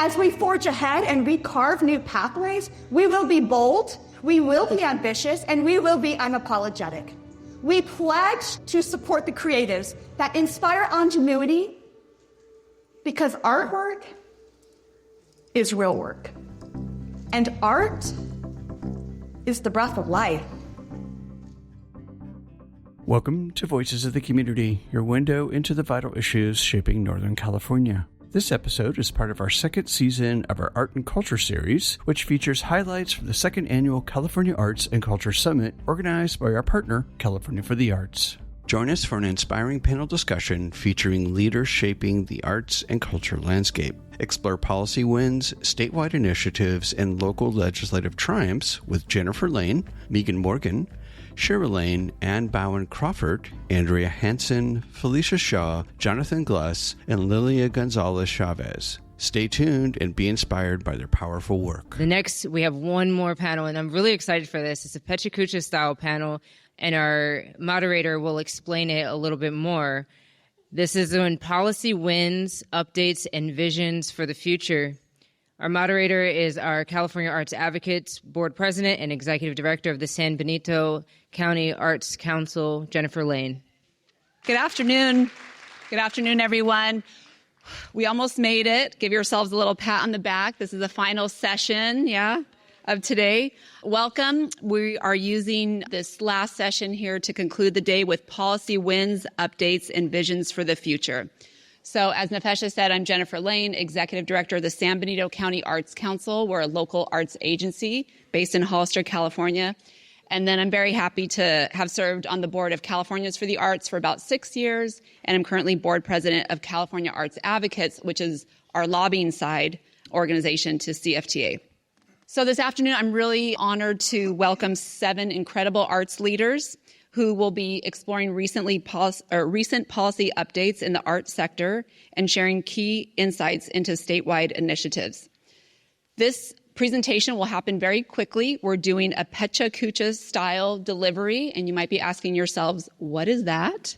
As we forge ahead and we carve new pathways, we will be bold, we will be ambitious, and we will be unapologetic. We pledge to support the creatives that inspire ingenuity, because artwork is real work. And art is the breath of life. Welcome to Voices of the Community, your window into the vital issues shaping Northern California. This episode is part of our second season of our Art and Culture series, which features highlights from the second annual California Arts and Culture Summit organized by our partner, California for the Arts. Join us for an inspiring panel discussion featuring leaders shaping the arts and culture landscape. Explore policy wins, statewide initiatives, and local legislative triumphs with Jennifer Laine, Megan Morgan, Cheryl Laine, Ann Bowen Crawford, Andrea Hansen, Felicia Shaw, Jonathon Glus, and Lilia Gonzalez Chavez. Stay tuned and be inspired by their powerful work. We have one more panel, and I'm really excited for this. It's a PechaKucha-style panel, and our moderator will explain it a little bit more. This is when policy wins, updates, and visions for the future. Our moderator is our California Arts Advocates Board President and Executive Director of the San Benito County Arts Council, Jennifer Laine. Good afternoon. Good afternoon, everyone. We almost made it. Give yourselves a little pat on the back. This is the final session, of today. Welcome. We are using this last session here to conclude the day with policy wins, updates, and visions for the future. So as Nefesha said, I'm Jennifer Laine, Executive Director of the San Benito County Arts Council. We're a local arts agency based in Hollister, California. And then I'm very happy to have served on the board of Californians for the Arts for about 6 years. And I'm currently board president of California Arts Advocates, which is our lobbying side organization to CFTA. So this afternoon, I'm really honored to welcome 7 incredible arts leaders who will be exploring recent policy updates in the arts sector and sharing key insights into statewide initiatives. This presentation will happen very quickly. We're doing a PechaKucha-style delivery, and you might be asking yourselves, what is that?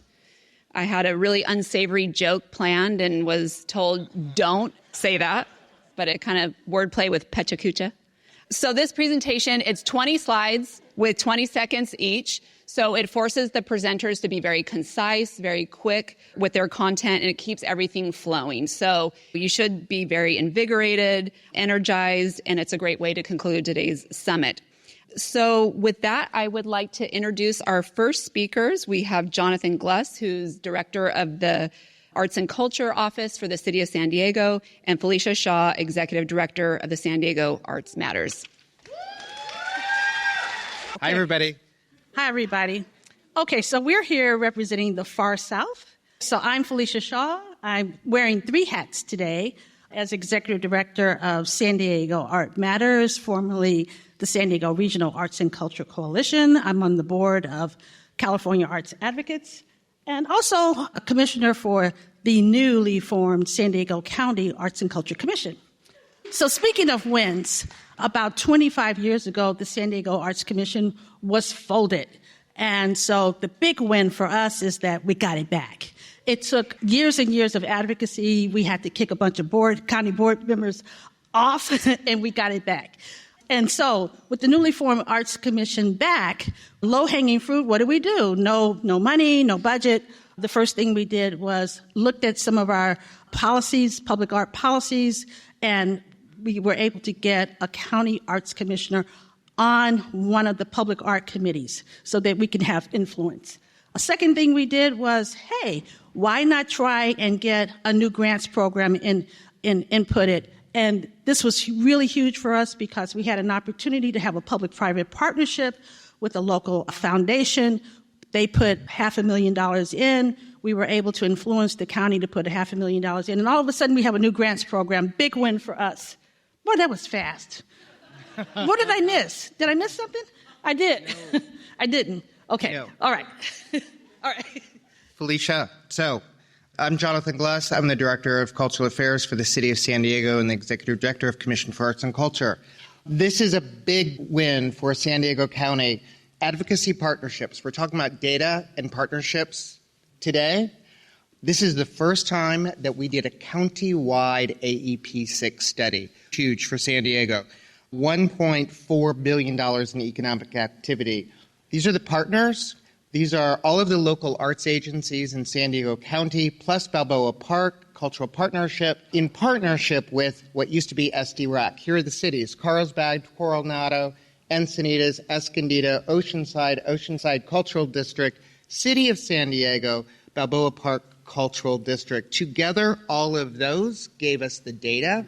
I had a really unsavory joke planned and was told, don't say that, but it kind of wordplay with PechaKucha. So this presentation, it's 20 slides with 20 seconds each. So it forces the presenters to be very concise, very quick with their content, and it keeps everything flowing. So you should be very invigorated, energized, and it's a great way to conclude today's summit. So with that, I would like to introduce our first speakers. We have Jonathon Glus, who's Director of the Arts and Culture Office for the City of San Diego, and Felicia Shaw, Executive Director of the San Diego Arts Matters. Hi, everybody. Hi, everybody. Okay, so we're here representing the Far South. So I'm Felicia Shaw. I'm wearing 3 hats today as Executive Director of San Diego Art Matters, formerly the San Diego Regional Arts and Culture Coalition. I'm on the board of California Arts Advocates, and also a commissioner for the newly formed San Diego County Arts and Culture Commission. So speaking of wins, about 25 years ago, the San Diego Arts Commission was folded. And so the big win for us is that we got it back. It took years and years of advocacy. We had to kick a bunch of county board members off, and we got it back. And so with the newly formed Arts Commission back, low-hanging fruit, what do? No money, no budget. The first thing we did was looked at some of our policies, public art policies, and we were able to get a county arts commissioner on one of the public art committees so that we can have influence. A second thing we did was, hey, why not try and get a new grants program inputted? And this was really huge for us because we had an opportunity to have a public-private partnership with a local foundation. They put $500,000 in. We were able to influence the county to put $500,000 in. And all of a sudden, we have a new grants program. Big win for us. Boy, that was fast. What did I miss? Did I miss something? I did. No. I didn't. Okay. No. All right. All right. Felicia, so I'm Jonathon Glus. I'm the Director of Cultural Affairs for the City of San Diego and the Executive Director of Commission for Arts and Culture. This is a big win for San Diego County. Advocacy partnerships. We're talking about data and partnerships today. This is the first time that we did a county-wide AEP6 study. Huge for San Diego. $1.4 billion in economic activity. These are the partners. These are all of the local arts agencies in San Diego County, plus Balboa Park, Cultural Partnership, in partnership with what used to be SD-RAC. Here are the cities: Carlsbad, Coronado, Encinitas, Escondido, Oceanside Cultural District, City of San Diego, Balboa Park Cultural District. Together, all of those gave us the data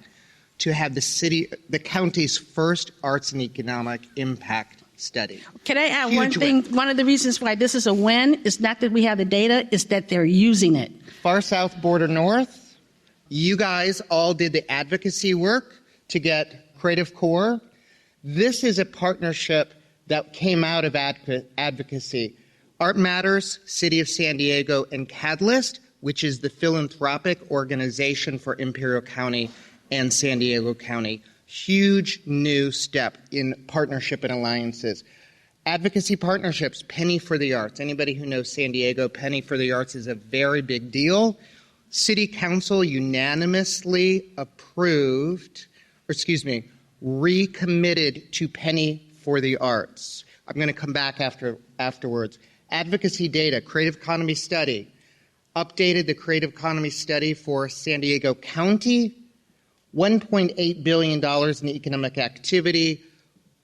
to have the county's first arts and economic impact study. Can I add Huge one thing? win. One of the reasons why this is a win is not that we have the data, is that they're using it. Far south border north, you guys all did the advocacy work to get Creative Core. This is a partnership that came out of advocacy. Art Matters, City of San Diego, and Catalyst, which is the philanthropic organization for Imperial County and San Diego County. Huge new step in partnership and alliances. Advocacy partnerships, Penny for the Arts. Anybody who knows San Diego, Penny for the Arts is a very big deal. City Council unanimously recommitted to Penny for the Arts. I'm going to come back afterwards. Advocacy data, Creative Economy Study. Updated the Creative Economy Study for San Diego County. $1.8 billion in economic activity,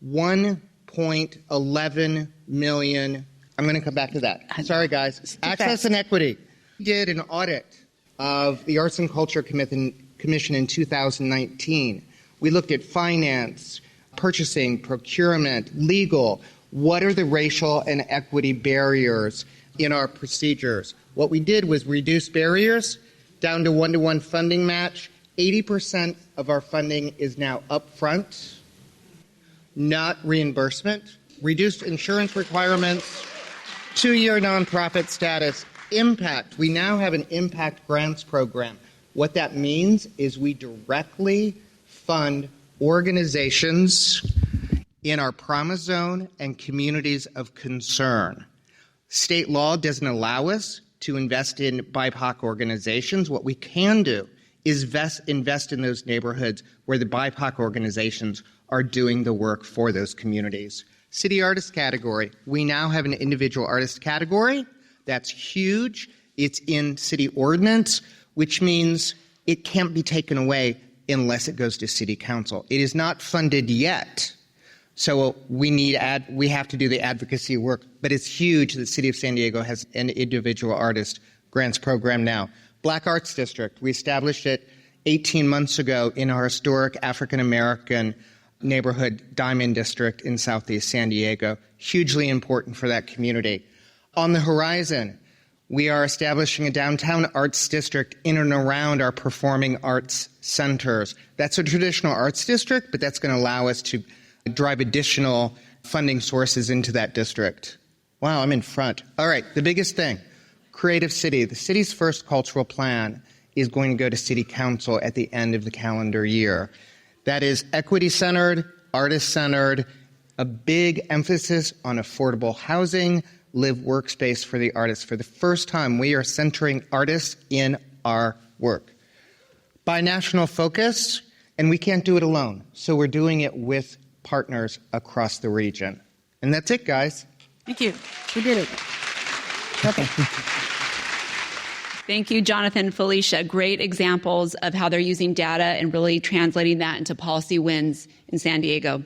1.11 million. I'm going to come back to that. Sorry, guys. Access and equity. We did an audit of the Arts and Culture Commission in 2019. We looked at finance, purchasing, procurement, legal. What are the racial and equity barriers in our procedures? What we did was reduce barriers down to one-to-one funding match. 80% of our funding is now upfront, not reimbursement. Reduced insurance requirements, 2-year nonprofit status. Impact. We now have an impact grants program. What that means is we directly fund organizations in our promise zone and communities of concern. State law doesn't allow us to invest in BIPOC organizations. What we can do is invest in those neighborhoods where the BIPOC organizations are doing the work for those communities. City artist category. We now have an individual artist category. That's huge. It's in city ordinance, which means it can't be taken away unless it goes to city council. It is not funded yet. So we have to do the advocacy work, but it's huge that the City of San Diego has an individual artist grants program now. Black Arts District, we established it 18 months ago in our historic African-American neighborhood Diamond District in Southeast San Diego. Hugely important for that community. On the horizon, we are establishing a downtown arts district in and around our performing arts centers. That's a traditional arts district, but that's going to allow us to drive additional funding sources into that district. Wow, I'm in front. All right, the biggest thing. Creative City. The city's first cultural plan is going to go to City Council at the end of the calendar year. That is equity-centered, artist-centered, a big emphasis on affordable housing, live-workspace for the artists. For the first time, we are centering artists in our work. Binational focus, and we can't do it alone, so we're doing it with partners across the region. And that's it, guys. Thank you. We did it. Okay. Thank you, Jonathon, Felicia. Great examples of how they're using data and really translating that into policy wins in San Diego.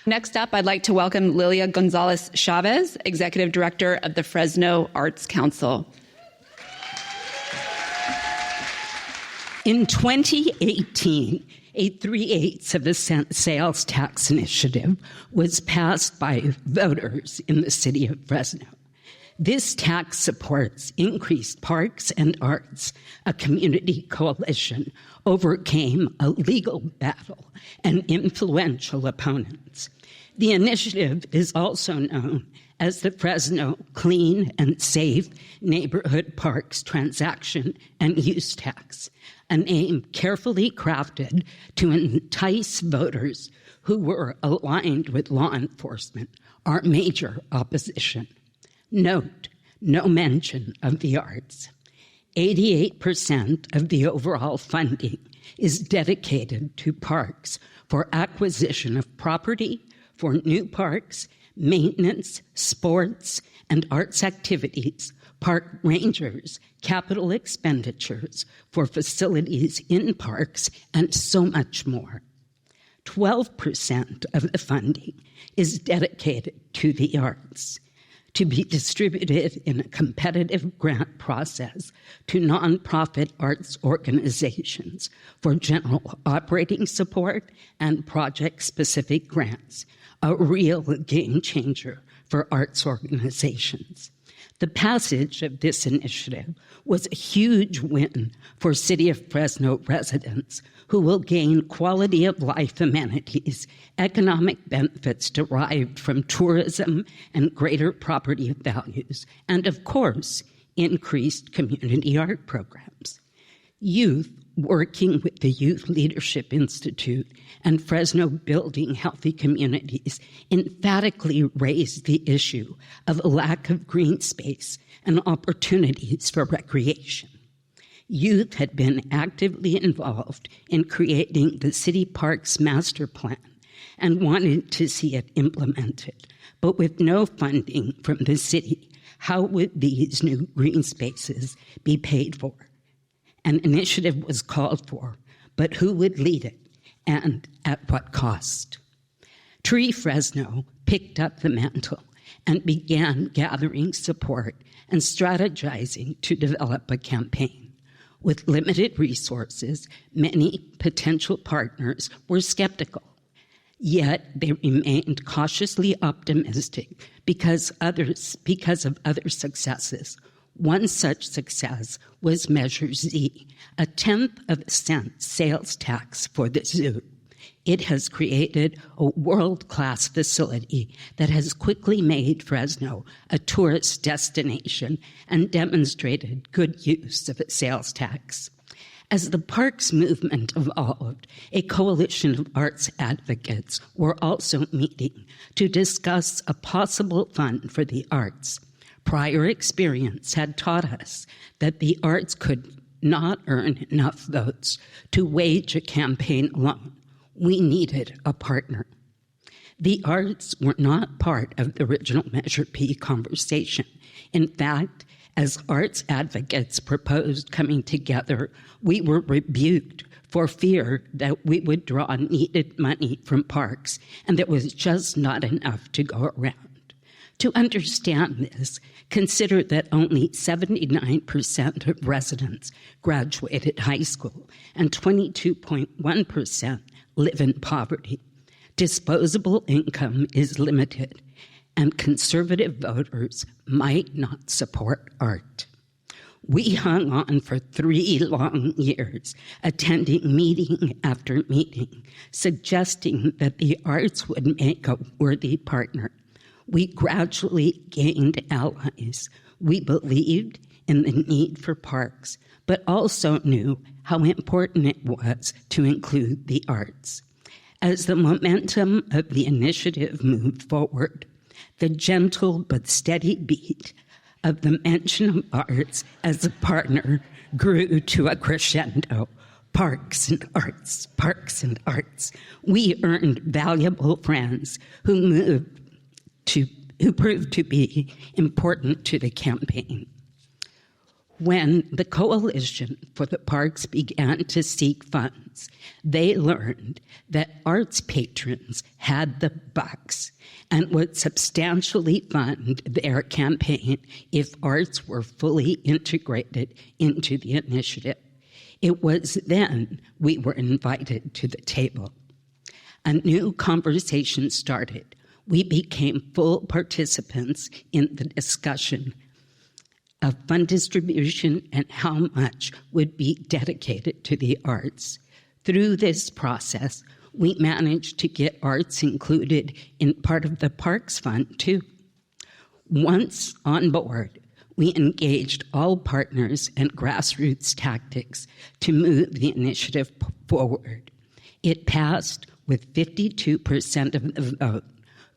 Next up, I'd like to welcome Lilia Gonzalez Chavez, Executive Director of the Fresno Arts Council. In 2018, a 3/8 of the sales tax initiative was passed by voters in the city of Fresno. This tax supports increased parks and arts. A community coalition overcame a legal battle and influential opponents. The initiative is also known as the Fresno Clean and Safe Neighborhood Parks Transaction and Use Tax, a name carefully crafted to entice voters who were aligned with law enforcement, our major opposition. Note, no mention of the arts. 88% of the overall funding is dedicated to parks for acquisition of property, for new parks, maintenance, sports, and arts activities, park rangers, capital expenditures for facilities in parks, and so much more. 12% of the funding is dedicated to the arts, to be distributed in a competitive grant process to nonprofit arts organizations for general operating support and project-specific grants, a real game changer for arts organizations. The passage of this initiative was a huge win for City of Fresno residents who will gain quality of life amenities, economic benefits derived from tourism and greater property values, and of course, increased community art programs. Youth, working with the Youth Leadership Institute and Fresno Building Healthy Communities, emphatically raised the issue of a lack of green space and opportunities for recreation. Youth had been actively involved in creating the City Parks Master Plan and wanted to see it implemented, but with no funding from the city, how would these new green spaces be paid for? An initiative was called for, but who would lead it and at what cost? Tree Fresno picked up the mantle and began gathering support and strategizing to develop a campaign. With limited resources, many potential partners were skeptical. Yet they remained cautiously optimistic because of other successes. One such success was Measure Z, a 1/10 of a cent sales tax for the zoo. It has created a world-class facility that has quickly made Fresno a tourist destination and demonstrated good use of a sales tax. As the parks movement evolved, a coalition of arts advocates were also meeting to discuss a possible fund for the arts. Prior experience had taught us that the arts could not earn enough votes to wage a campaign alone. We needed a partner. The arts were not part of the original Measure P conversation. In fact, as arts advocates proposed coming together, we were rebuked for fear that we would draw needed money from parks, and there was just not enough to go around. To understand this, consider that only 79% of residents graduated high school and 22.1% live in poverty. Disposable income is limited, and conservative voters might not support art. We hung on for 3 long years, attending meeting after meeting, suggesting that the arts would make a worthy partner. We gradually gained allies. We believed in the need for parks, but also knew how important it was to include the arts. As the momentum of the initiative moved forward, the gentle but steady beat of the mention of arts as a partner grew to a crescendo. Parks and arts, parks and arts. We earned valuable friends who proved to be important to the campaign. When the Coalition for the Parks began to seek funds, they learned that arts patrons had the bucks and would substantially fund their campaign if arts were fully integrated into the initiative. It was then we were invited to the table. A new conversation started. We became full participants in the discussion of fund distribution and how much would be dedicated to the arts. Through this process, we managed to get arts included in part of the Parks Fund, too. Once on board, we engaged all partners and grassroots tactics to move the initiative forward. It passed with 52% of the vote,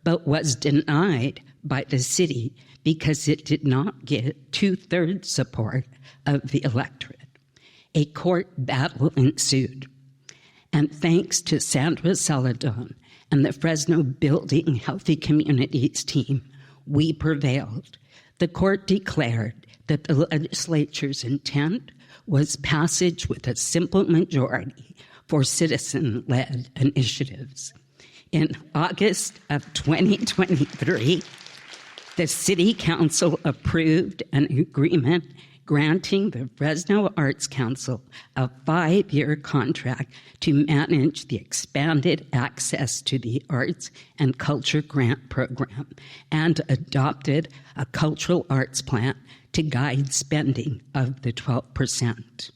but was denied by the city because it did not get 2/3 support of the electorate. A court battle ensued. And thanks to Sandra Celadon and the Fresno Building Healthy Communities team, we prevailed. The court declared that the legislature's intent was passage with a simple majority for citizen-led initiatives. In August of 2023, the City Council approved an agreement granting the Fresno Arts Council a 5-year contract to manage the expanded Access to the Arts and Culture Grant Program and adopted a cultural arts plan to guide spending of the 12%.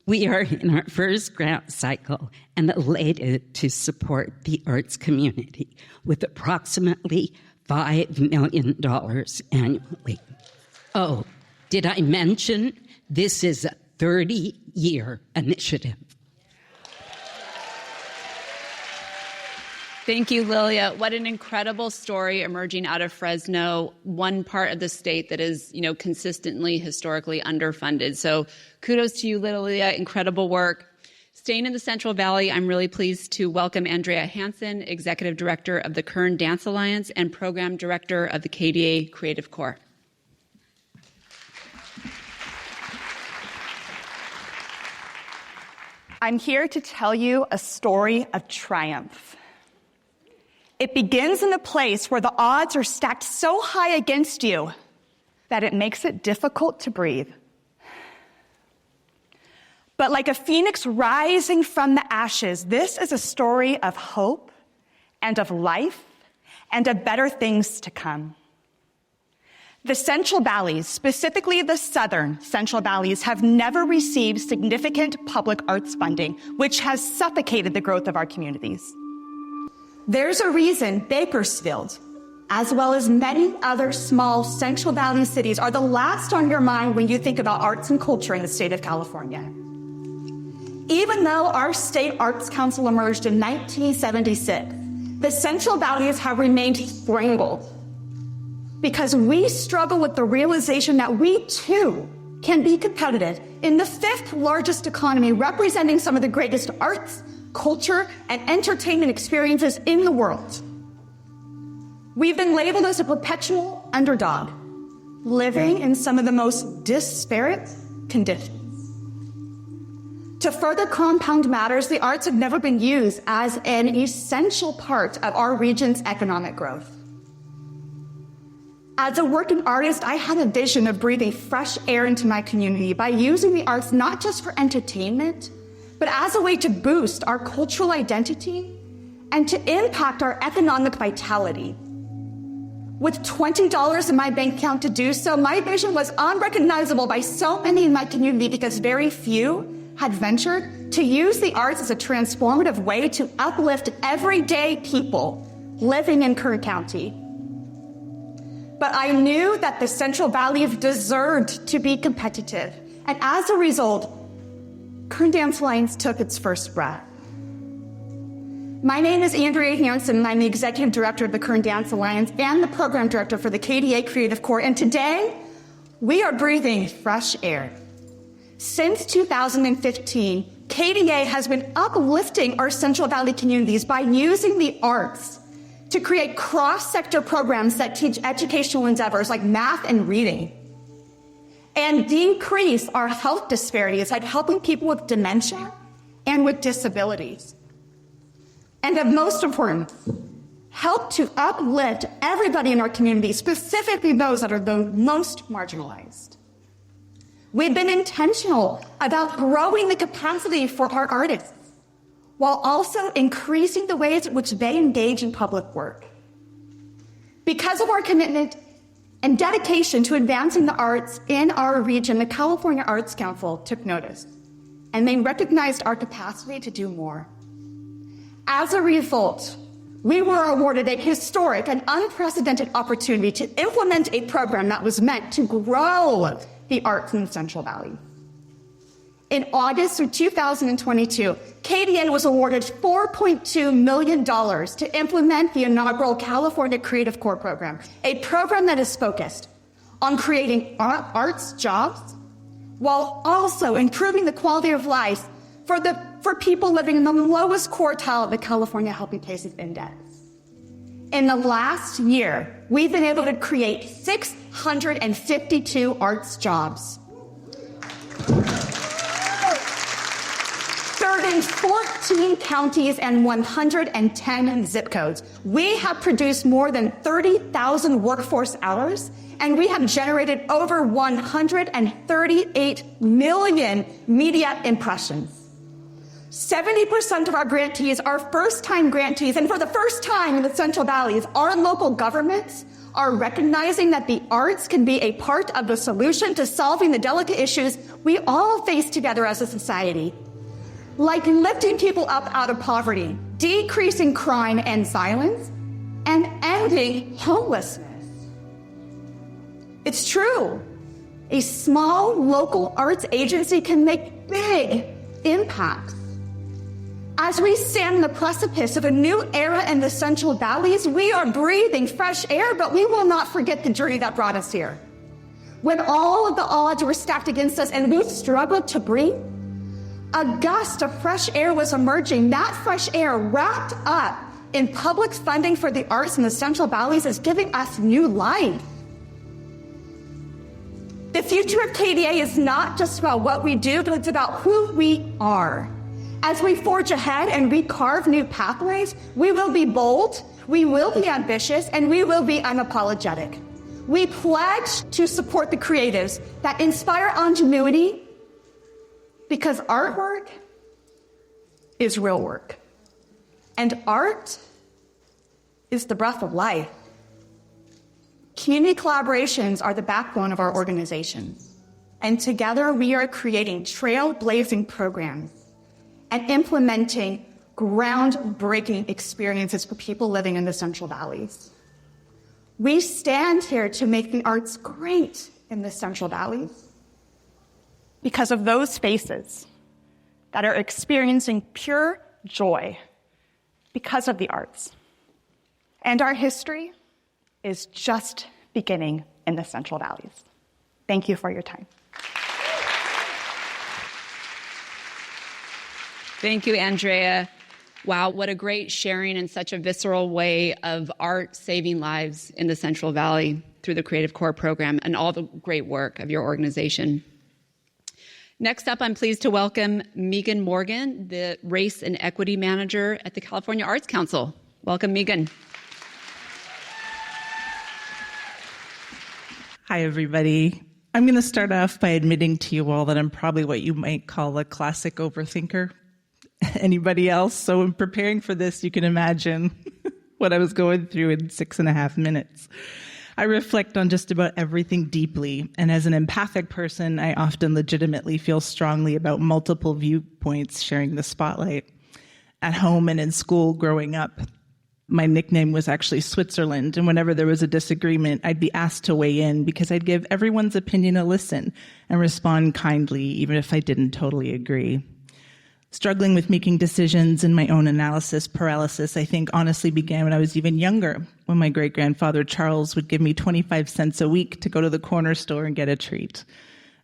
We are in our first grant cycle and elated to support the arts community with approximately $5 million annually. Oh, did I mention this is a 30-year initiative? Thank you, Lilia. What an incredible story emerging out of Fresno, one part of the state that is, consistently, historically underfunded. So kudos to you, Lilia. Incredible work. Staying in the Central Valley, I'm really pleased to welcome Andrea Hansen, Executive Director of the Kern Dance Alliance and Program Director of the KDA Creative Corps. I'm here to tell you a story of triumph. It begins in a place where the odds are stacked so high against you that it makes it difficult to breathe. But like a phoenix rising from the ashes, this is a story of hope and of life and of better things to come. The Central Valleys, specifically the southern Central Valleys, have never received significant public arts funding, which has suffocated the growth of our communities. There's a reason Bakersfield, as well as many other small Central Valley cities, are the last on your mind when you think about arts and culture in the state of California. Even though our state arts council emerged in 1976, the Central Valleys have remained strangled because we struggle with the realization that we too can be competitive in the 5th largest economy, representing some of the greatest arts, culture, and entertainment experiences in the world. We've been labeled as a perpetual underdog, living in some of the most disparate conditions. To further compound matters, the arts have never been used as an essential part of our region's economic growth. As a working artist, I had a vision of breathing fresh air into my community by using the arts not just for entertainment, but as a way to boost our cultural identity and to impact our economic vitality. With $20 in my bank account to do so, my vision was unrecognizable by so many in my community because very few had ventured to use the arts as a transformative way to uplift everyday people living in Kern County. But I knew that the Central Valley deserved to be competitive. And as a result, Kern Dance Alliance took its first breath. My name is Andrea Hansen, and I'm the Executive Director of the Kern Dance Alliance and the Program Director for the KDA Creative Corps. And today, we are breathing fresh air. Since 2015, KDA has been uplifting our Central Valley communities by using the arts to create cross-sector programs that teach educational endeavors like math and reading, and decrease our health disparities like helping people with dementia and with disabilities. And of most important, help to uplift everybody in our community, specifically those that are the most marginalized. We've been intentional about growing the capacity for our artists, while also increasing the ways in which they engage in public work. Because of our commitment and dedication to advancing the arts in our region, the California Arts Council took notice, and they recognized our capacity to do more. As a result, we were awarded a historic and unprecedented opportunity to implement a program that was meant to grow the arts in the Central Valley. In August of 2022, KDN was awarded $4.2 million to implement the inaugural California Creative Corps program, a program that is focused on creating arts jobs while also improving the quality of life for people living in the lowest quartile of the California Healthy Places Index. In the last year, we've been able to create 652 arts jobs, serving 14 counties and 110 zip codes. We have produced more than 30,000 workforce hours, and we have generated over 138 million media impressions. 70% of our grantees are first-time grantees, and for the first time in the Central Valleys, our local governments are recognizing that the arts can be a part of the solution to solving the delicate issues we all face together as a society, like lifting people up out of poverty, decreasing crime and violence, and ending homelessness. It's true. A small local arts agency can make big impacts. As we stand on the precipice of a new era in the Central Valleys, we are breathing fresh air, but we will not forget the journey that brought us here. When all of the odds were stacked against us and we struggled to breathe, a gust of fresh air was emerging. That fresh air, wrapped up in public funding for the arts in the Central Valleys, is giving us new life. The future of KDA is not just about what we do, but it's about who we are. As we forge ahead and we carve new pathways, we will be bold, we will be ambitious, and we will be unapologetic. We pledge to support the creatives that inspire ingenuity, because artwork is real work. And art is the breath of life. Community collaborations are the backbone of our organization. And together we are creating trailblazing programs and implementing groundbreaking experiences for people living in the Central Valleys. We stand here to make the arts great in the Central Valleys because of those faces that are experiencing pure joy because of the arts. And our history is just beginning in the Central Valleys. Thank you for your time. Thank you, Andrea. Wow, what a great sharing in such a visceral way of art saving lives in the Central Valley through the Creative Corps program and all the great work of your organization. Next up, I'm pleased to welcome Megan Morgan, the Race and Equity Manager at the California Arts Council. Welcome, Megan. Hi, everybody. I'm going to start off by admitting to you all that I'm probably what you might call a classic overthinker. Anybody else? So in preparing for this, you can imagine what I was going through in 6.5 minutes. I reflect on just about everything deeply, and as an empathic person, I often legitimately feel strongly about multiple viewpoints sharing the spotlight. At home and in school growing up, my nickname was actually Switzerland, and whenever there was a disagreement, I'd be asked to weigh in because I'd give everyone's opinion a listen and respond kindly, even if I didn't totally agree. Struggling with making decisions and my own analysis paralysis, I think, honestly began when I was even younger, when my great-grandfather Charles would give me 25 cents a week to go to the corner store and get a treat.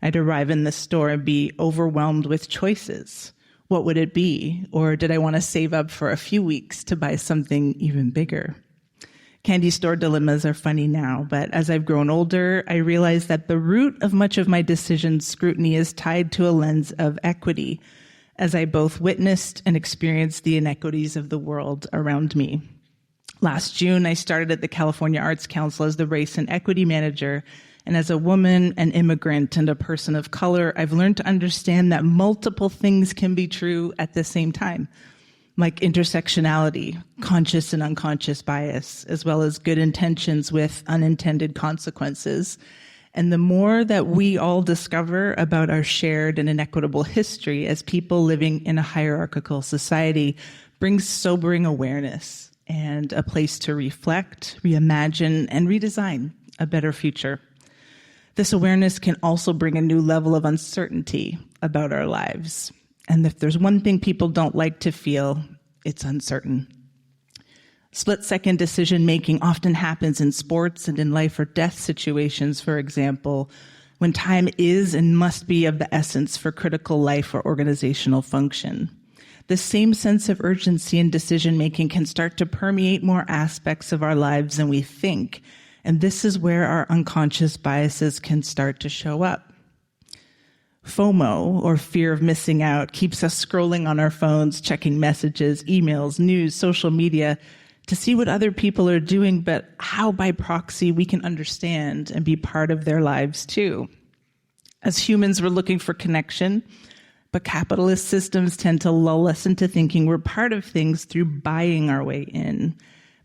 I'd arrive in the store and be overwhelmed with choices. What would it be? Or did I want to save up for a few weeks to buy something even bigger? Candy store dilemmas are funny now, but as I've grown older, I realize that the root of much of my decision scrutiny is tied to a lens of equity, as I both witnessed and experienced the inequities of the world around me. Last June, I started at the California Arts Council as the Race and Equity Manager, and as a woman, an immigrant, and a person of color, I've learned to understand that multiple things can be true at the same time, like intersectionality, conscious and unconscious bias, as well as good intentions with unintended consequences. And the more that we all discover about our shared and inequitable history as people living in a hierarchical society brings sobering awareness and a place to reflect, reimagine, and redesign a better future. This awareness can also bring a new level of uncertainty, about our lives. And if there's one thing people don't like to feel, it's uncertain. Split-second decision-making often happens in sports and in life or death situations, for example, when time is and must be of the essence for critical life or organizational function. The same sense of urgency in decision-making can start to permeate more aspects of our lives than we think, and this is where our unconscious biases can start to show up. FOMO, or fear of missing out, keeps us scrolling on our phones, checking messages, emails, news, social media, to see what other people are doing, but how by proxy we can understand and be part of their lives too. As humans, we're looking for connection, but capitalist systems tend to lull us into thinking we're part of things through buying our way in.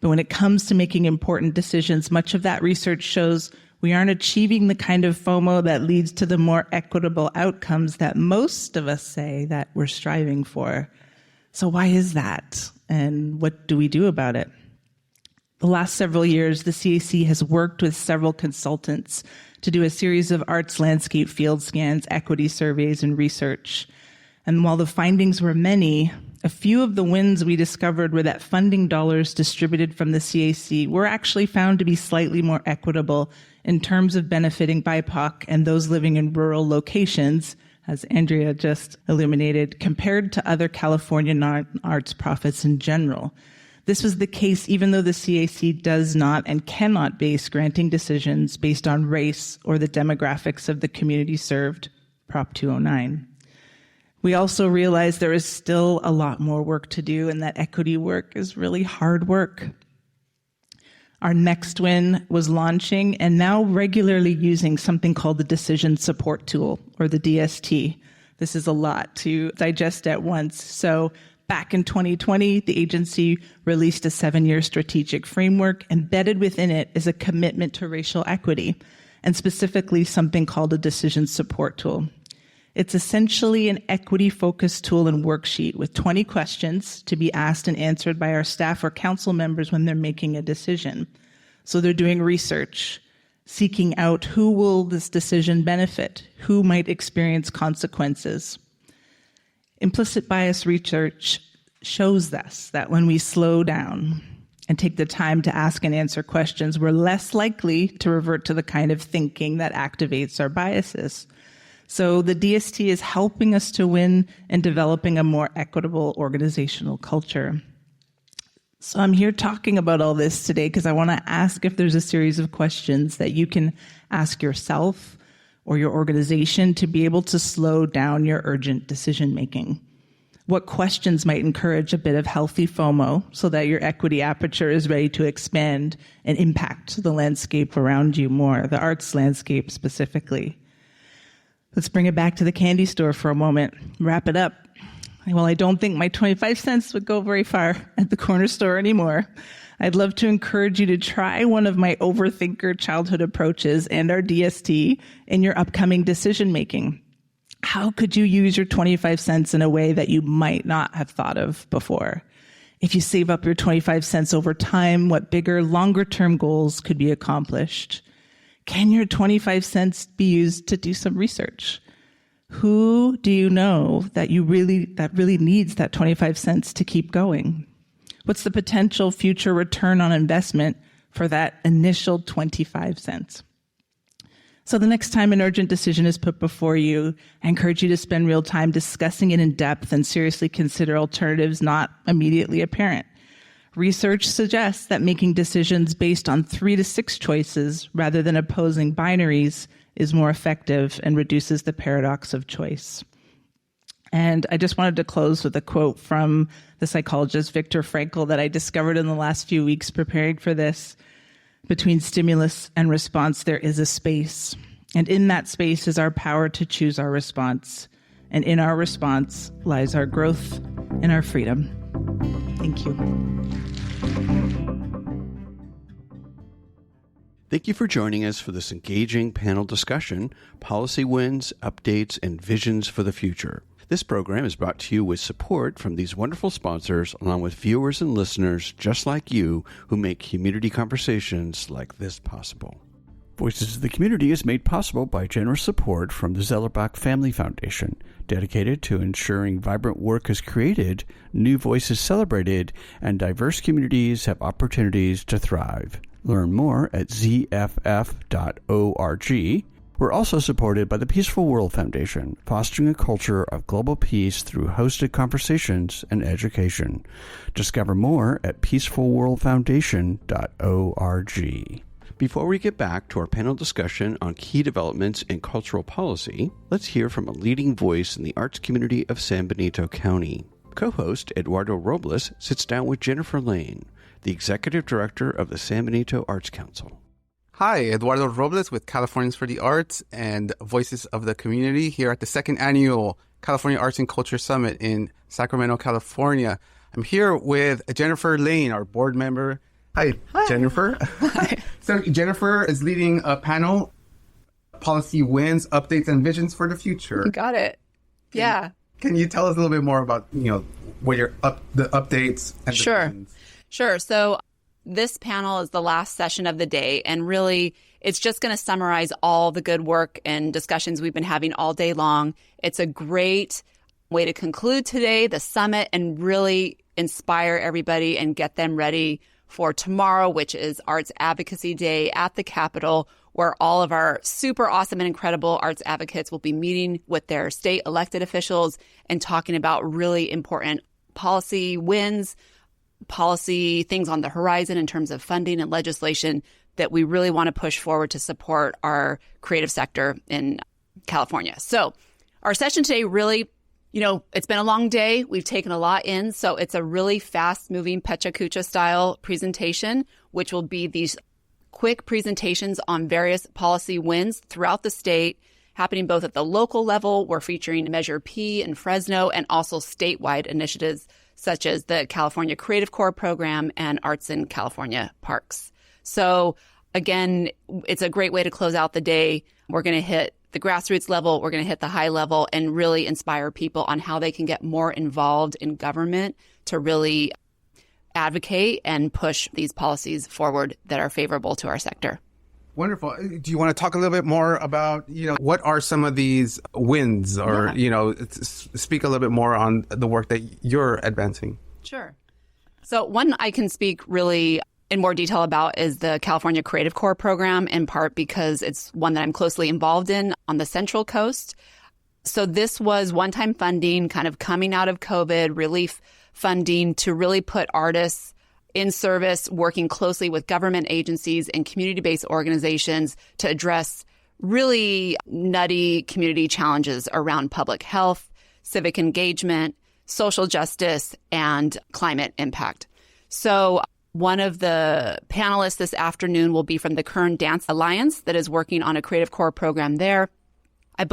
But when it comes to making important decisions, much of that research shows we aren't achieving the kind of FOMO that leads to the more equitable outcomes that most of us say that we're striving for. So why is that? And what do we do about it? The last several years, the CAC has worked with several consultants to do a series of arts landscape field scans, equity surveys, and research. And while the findings were many, a few of the wins we discovered were that funding dollars distributed from the CAC were actually found to be slightly more equitable in terms of benefiting BIPOC and those living in rural locations, as Andrea just illuminated, compared to other California non-arts profits in general. This was the case even though the CAC does not and cannot base granting decisions based on race or the demographics of the community served, Prop 209. We also realize there is still a lot more work to do and that equity work is really hard work. Our next win was launching and now regularly using something called the Decision Support Tool, or the DST. This is a lot to digest at once. So back in 2020, the agency released a 7-year strategic framework. Embedded within it is a commitment to racial equity, and specifically something called a Decision Support Tool. It's essentially an equity-focused tool and worksheet with 20 questions to be asked and answered by our staff or council members when they're making a decision. So they're doing research, seeking out who will this decision benefit, who might experience consequences. Implicit bias research shows us that when we slow down and take the time to ask and answer questions, we're less likely to revert to the kind of thinking that activates our biases. So the DST is helping us to win in developing a more equitable organizational culture. So I'm here talking about all this today because I want to ask if there's a series of questions that you can ask yourself or your organization to be able to slow down your urgent decision making. What questions might encourage a bit of healthy FOMO so that your equity aperture is ready to expand and impact the landscape around you more, the arts landscape specifically? Let's bring it back to the candy store for a moment, wrap it up. Well, I don't think my 25 cents would go very far at the corner store anymore. I'd love to encourage you to try one of my overthinker childhood approaches and our DST in your upcoming decision making. How could you use your 25 cents in a way that you might not have thought of before? If you save up your 25 cents over time, what bigger, longer-term goals could be accomplished? Can your 25 cents be used to do some research? Who do you know that really needs that 25 cents to keep going? What's the potential future return on investment for that initial 25 cents? So the next time an urgent decision is put before you, I encourage you to spend real time discussing it in depth and seriously consider alternatives not immediately apparent. Research suggests that making decisions based on 3 to 6 choices rather than opposing binaries is more effective and reduces the paradox of choice. And I just wanted to close with a quote from the psychologist Viktor Frankl that I discovered in the last few weeks preparing for this. Between stimulus and response, there is a space. And in that space is our power to choose our response. And in our response lies our growth and our freedom. Thank you. Thank you for joining us for this engaging panel discussion, Policy Wins, Updates, and Visions for the Future. This program is brought to you with support from these wonderful sponsors, along with viewers and listeners just like you who make community conversations like this possible. Voices of the Community is made possible by generous support from the Zellerbach Family Foundation, dedicated to ensuring vibrant work is created, new voices celebrated, and diverse communities have opportunities to thrive. Learn more at zff.org. We're also supported by the Peaceful World Foundation, fostering a culture of global peace through hosted conversations and education. Discover more at peacefulworldfoundation.org. Before we get back to our panel discussion on key developments in cultural policy, let's hear from a leading voice in the arts community of San Benito County. Co-host Eduardo Robles sits down with Jennifer Laine, the Executive Director of the San Benito Arts Council. Hi, Eduardo Robles with Californians for the Arts and Voices of the Community here at the second annual California Arts and Culture Summit in Sacramento, California. I'm here with Jennifer Laine, our board member. Hi. Jennifer. Hi. So Jennifer is leading a panel, Policy Wins, Updates and Visions for the Future. Got it. Yeah. Can you tell us a little bit more about, what the updates and the visions? Sure. So this panel is the last session of the day, and really it's just going to summarize all the good work and discussions we've been having all day long. It's a great way to conclude today, the summit, and really inspire everybody and get them ready for tomorrow, which is Arts Advocacy Day at the Capitol, where all of our super awesome and incredible arts advocates will be meeting with their state elected officials and talking about really important policy wins, policy things on the horizon in terms of funding and legislation that we really want to push forward to support our creative sector in California. So our session today really, it's been a long day. We've taken a lot in. So it's a really fast-moving PechaKucha-style presentation, which will be these quick presentations on various policy wins throughout the state, happening both at the local level. We're featuring Measure P in Fresno, and also statewide initiatives such as the California Creative Corps program and Arts in California Parks. So again, it's a great way to close out the day. We're going to hit the grassroots level, we're going to hit the high level, and really inspire people on how they can get more involved in government to really advocate and push these policies forward that are favorable to our sector. Wonderful. Do you want to talk a little bit more about, what are some of these wins, or, speak a little bit more on the work that you're advancing? Sure. So one I can speak really in more detail about is the California Creative Corps program, in part because it's one that I'm closely involved in on the Central Coast. So this was one-time funding kind of coming out of COVID, relief funding to really put artists in service, working closely with government agencies and community-based organizations to address really nutty community challenges around public health, civic engagement, social justice, and climate impact. So one of the panelists this afternoon will be from the Kern Dance Alliance that is working on a Creative Corps program there. I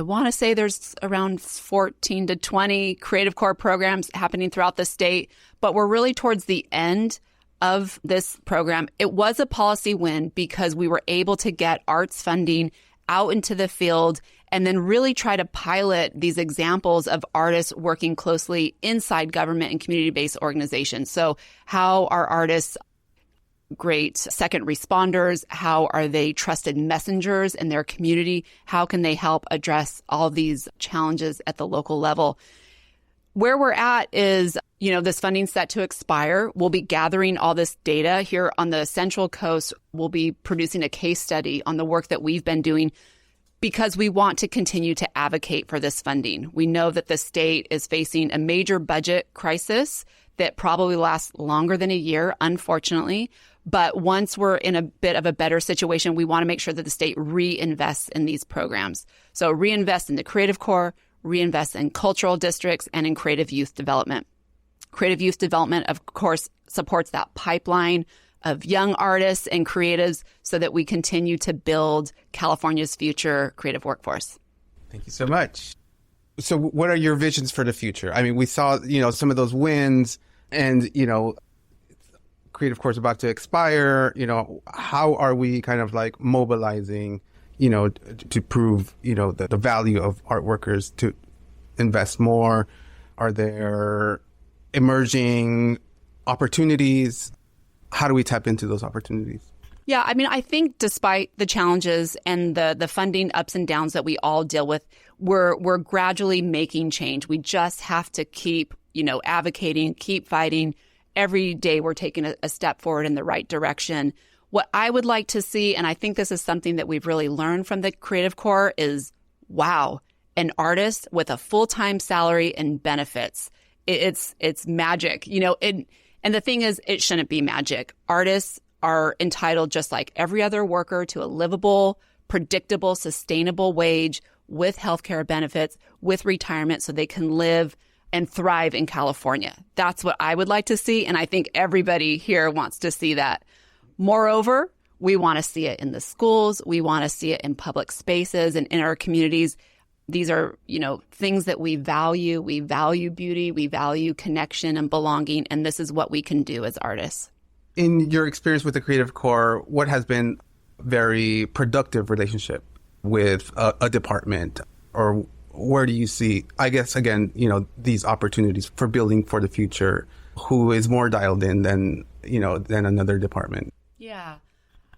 want to say there's around 14 to 20 Creative Corps programs happening throughout the state, but we're really towards the end of this program. It was a policy win because we were able to get arts funding out into the field and then really try to pilot these examples of artists working closely inside government and community-based organizations. So how are artists great second responders? How are they trusted messengers in their community? How can they help address all of these challenges at the local level? Where we're at is, this funding's set to expire. We'll be gathering all this data here on the Central Coast. We'll be producing a case study on the work that we've been doing because we want to continue to advocate for this funding. We know that the state is facing a major budget crisis that probably lasts longer than a year, unfortunately. But once we're in a bit of a better situation, we want to make sure that the state reinvests in these programs. So reinvest in the Creative Corps, reinvest in cultural districts, and in creative youth development. Creative youth development, of course, supports that pipeline of young artists and creatives so that we continue to build California's future creative workforce. Thank you so much. So what are your visions for the future? I mean, we saw, some of those wins and, Creative Corps about to expire. How are we kind of like mobilizing, to prove, the value of art workers to invest more? Are there emerging opportunities? How do we tap into those opportunities? Yeah, I mean, I think despite the challenges and the funding ups and downs that we all deal with, we're gradually making change. We just have to keep, advocating, keep fighting. Every day we're taking a step forward in the right direction. What I would like to see, and I think this is something that we've really learned from the Creative Corps, is, wow, an artist with a full-time salary and benefits. It's magic, and the thing is, it shouldn't be magic. Artists are entitled, just like every other worker, to a livable, predictable, sustainable wage with healthcare benefits, with retirement, so they can live and thrive in California. That's what I would like to see, and I think everybody here wants to see that. Moreover, we want to see it in the schools. We want to see it in public spaces and in our communities. These are, things that we value. We value beauty. We value connection and belonging, and this is what we can do as artists. In your experience with the Creative Corps, what has been a very productive relationship with a department, or where do you see, I guess, again, these opportunities for building for the future? Who is more dialed in than another department? Yeah.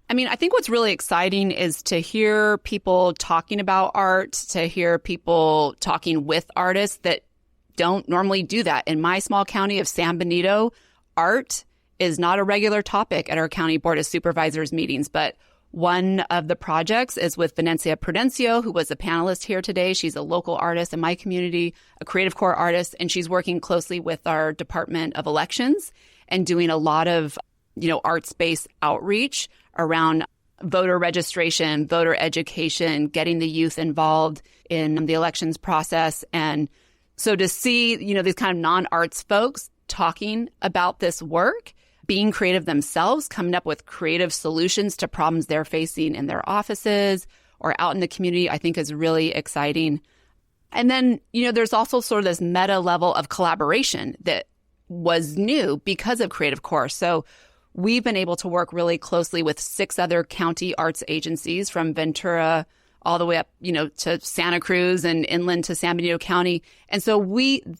I mean, I think what's really exciting is to hear people talking about art, to hear people talking with artists that don't normally do that. In my small county of San Benito, art is not a regular topic at our county board of supervisors meetings, but one of the projects is with Venencia Prudencio, who was a panelist here today. She's a local artist in my community, a Creative Corps artist, and she's working closely with our Department of Elections and doing a lot of, arts-based outreach around voter registration, voter education, getting the youth involved in the elections process. And so to see, these kind of non-arts folks talking about this work, being creative themselves, coming up with creative solutions to problems they're facing in their offices or out in the community, I think is really exciting. And then, there's also sort of this meta level of collaboration that was new because of Creative Corps. So we've been able to work really closely with 6 other county arts agencies from Ventura all the way up, to Santa Cruz and inland to San Benito County. And so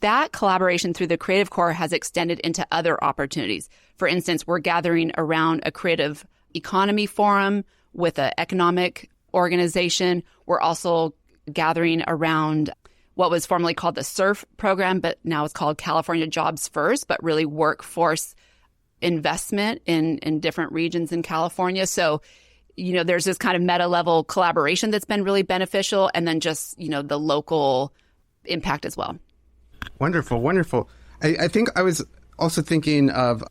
that collaboration through the Creative Corps has extended into other opportunities. For instance, we're gathering around a creative economy forum with an economic organization. We're also gathering around what was formerly called the SURF program, but now it's called California Jobs First, but really workforce investment in different regions in California. So, there's this kind of meta level collaboration that's been really beneficial, and then just, the local impact as well. Wonderful, wonderful. I think I was also thinking of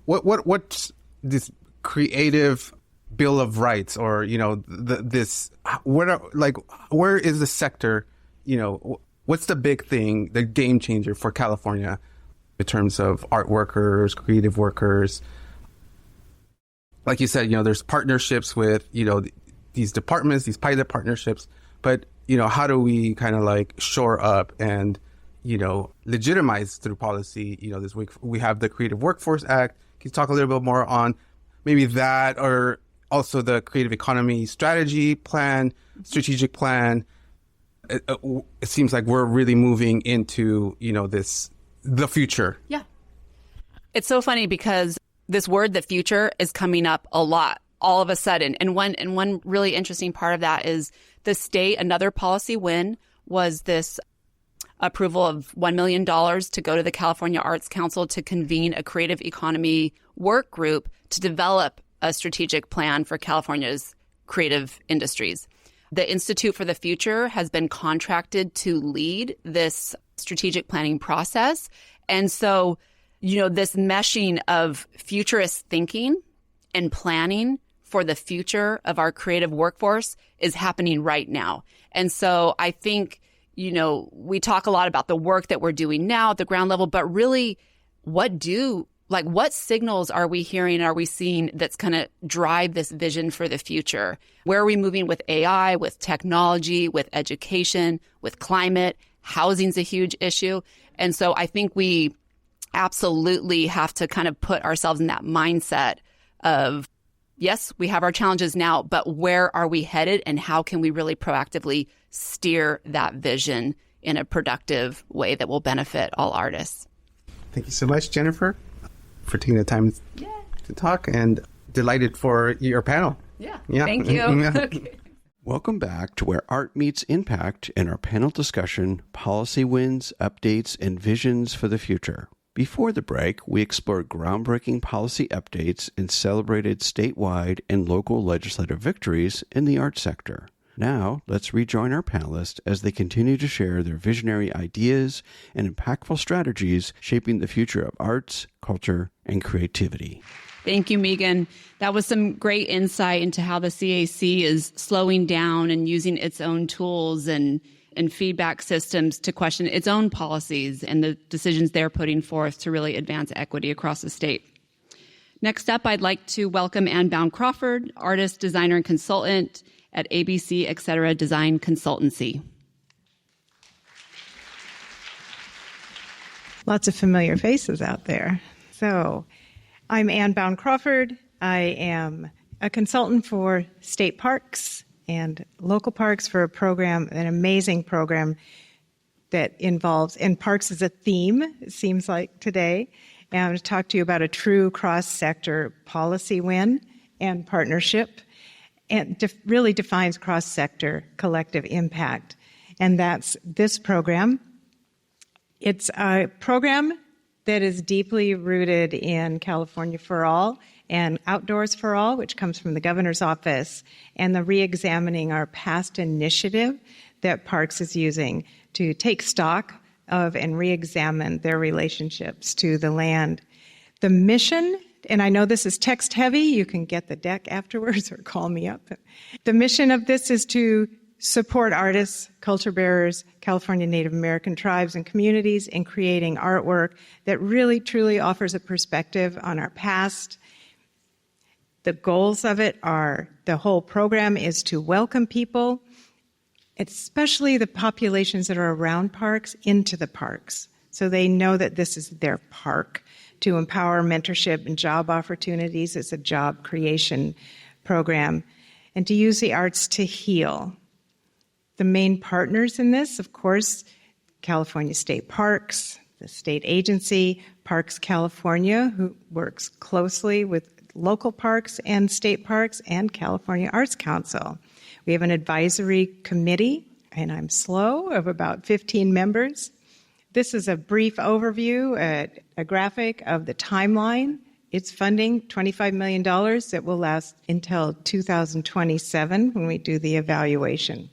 what's this creative Bill of Rights, or, where is the sector, what's the big thing, the game changer for California in terms of art workers, creative workers? Like you said, there's partnerships with, these departments, these pilot partnerships, but, how do we kind of shore up and, legitimize through policy, this week we have the Creative Workforce Act. Can you talk a little bit more on maybe that, or also the Creative Economy Strategy Plan, Strategic Plan? It seems like we're really moving into, the future. Yeah. It's so funny because this word, the future, is coming up a lot all of a sudden. And one really interesting part of that is the state, another policy win was this approval of $1 million to go to the California Arts Council to convene a creative economy work group to develop a strategic plan for California's creative industries. The Institute for the Future has been contracted to lead this strategic planning process. And so, this meshing of futurist thinking and planning for the future of our creative workforce is happening right now. And so I think, we talk a lot about the work that we're doing now at the ground level, but really what signals are we hearing, are we seeing that's going to drive this vision for the future? Where are we moving with AI, with technology, with education, with climate? Housing's a huge issue. And so I think we absolutely have to kind of put ourselves in that mindset of, yes, we have our challenges now, but where are we headed, and how can we really proactively steer that vision in a productive way that will benefit all artists? Thank you so much, Jennifer, for taking the time to talk. And delighted for your panel. Yeah. Yeah. Thank you. Yeah. Okay. Welcome back to where art meets impact in our panel discussion, policy wins, updates, and visions for the future. Before the break, we explored groundbreaking policy updates and celebrated statewide and local legislative victories in the arts sector. Now, let's rejoin our panelists as they continue to share their visionary ideas and impactful strategies shaping the future of arts, culture, and creativity. Thank you, Megan. That was some great insight into how the CAC is slowing down and using its own tools and feedback systems to question its own policies and the decisions they're putting forth to really advance equity across the state. Next up, I'd like to welcome Ann Bound-Crawford, artist, designer, and consultant at ABC Etc. Design Consultancy. Lots of familiar faces out there. So, I'm Ann Bound-Crawford. I am a consultant for state parks and local parks for a program, an amazing program that involves, and parks is a theme, it seems like today. And I'm going to talk to you about a true cross-sector policy win and partnership, and really defines cross-sector collective impact. And that's this program. It's a program that is deeply rooted in California for All and Outdoors for All, which comes from the governor's office, and the re-examining our past initiative that Parks is using to take stock of and re-examine their relationships to the land. The mission, and I know this is text heavy, you can get the deck afterwards or call me up. The mission of this is to support artists, culture bearers, California Native American tribes and communities in creating artwork that really truly offers a perspective on our past. The goals of it are, the whole program is to welcome people, especially the populations that are around parks, into the parks. So they know that this is their park, to empower mentorship and job opportunities. It's a job creation program, and to use the arts to heal. The main partners in this, of course, California State Parks, the state agency, Parks California, who works closely with local parks and state parks, and California Arts Council. We have an advisory committee, and I'm slow, of about 15 members. This is a brief overview, a graphic of the timeline. It's funding $25 million that will last until 2027 when we do the evaluation.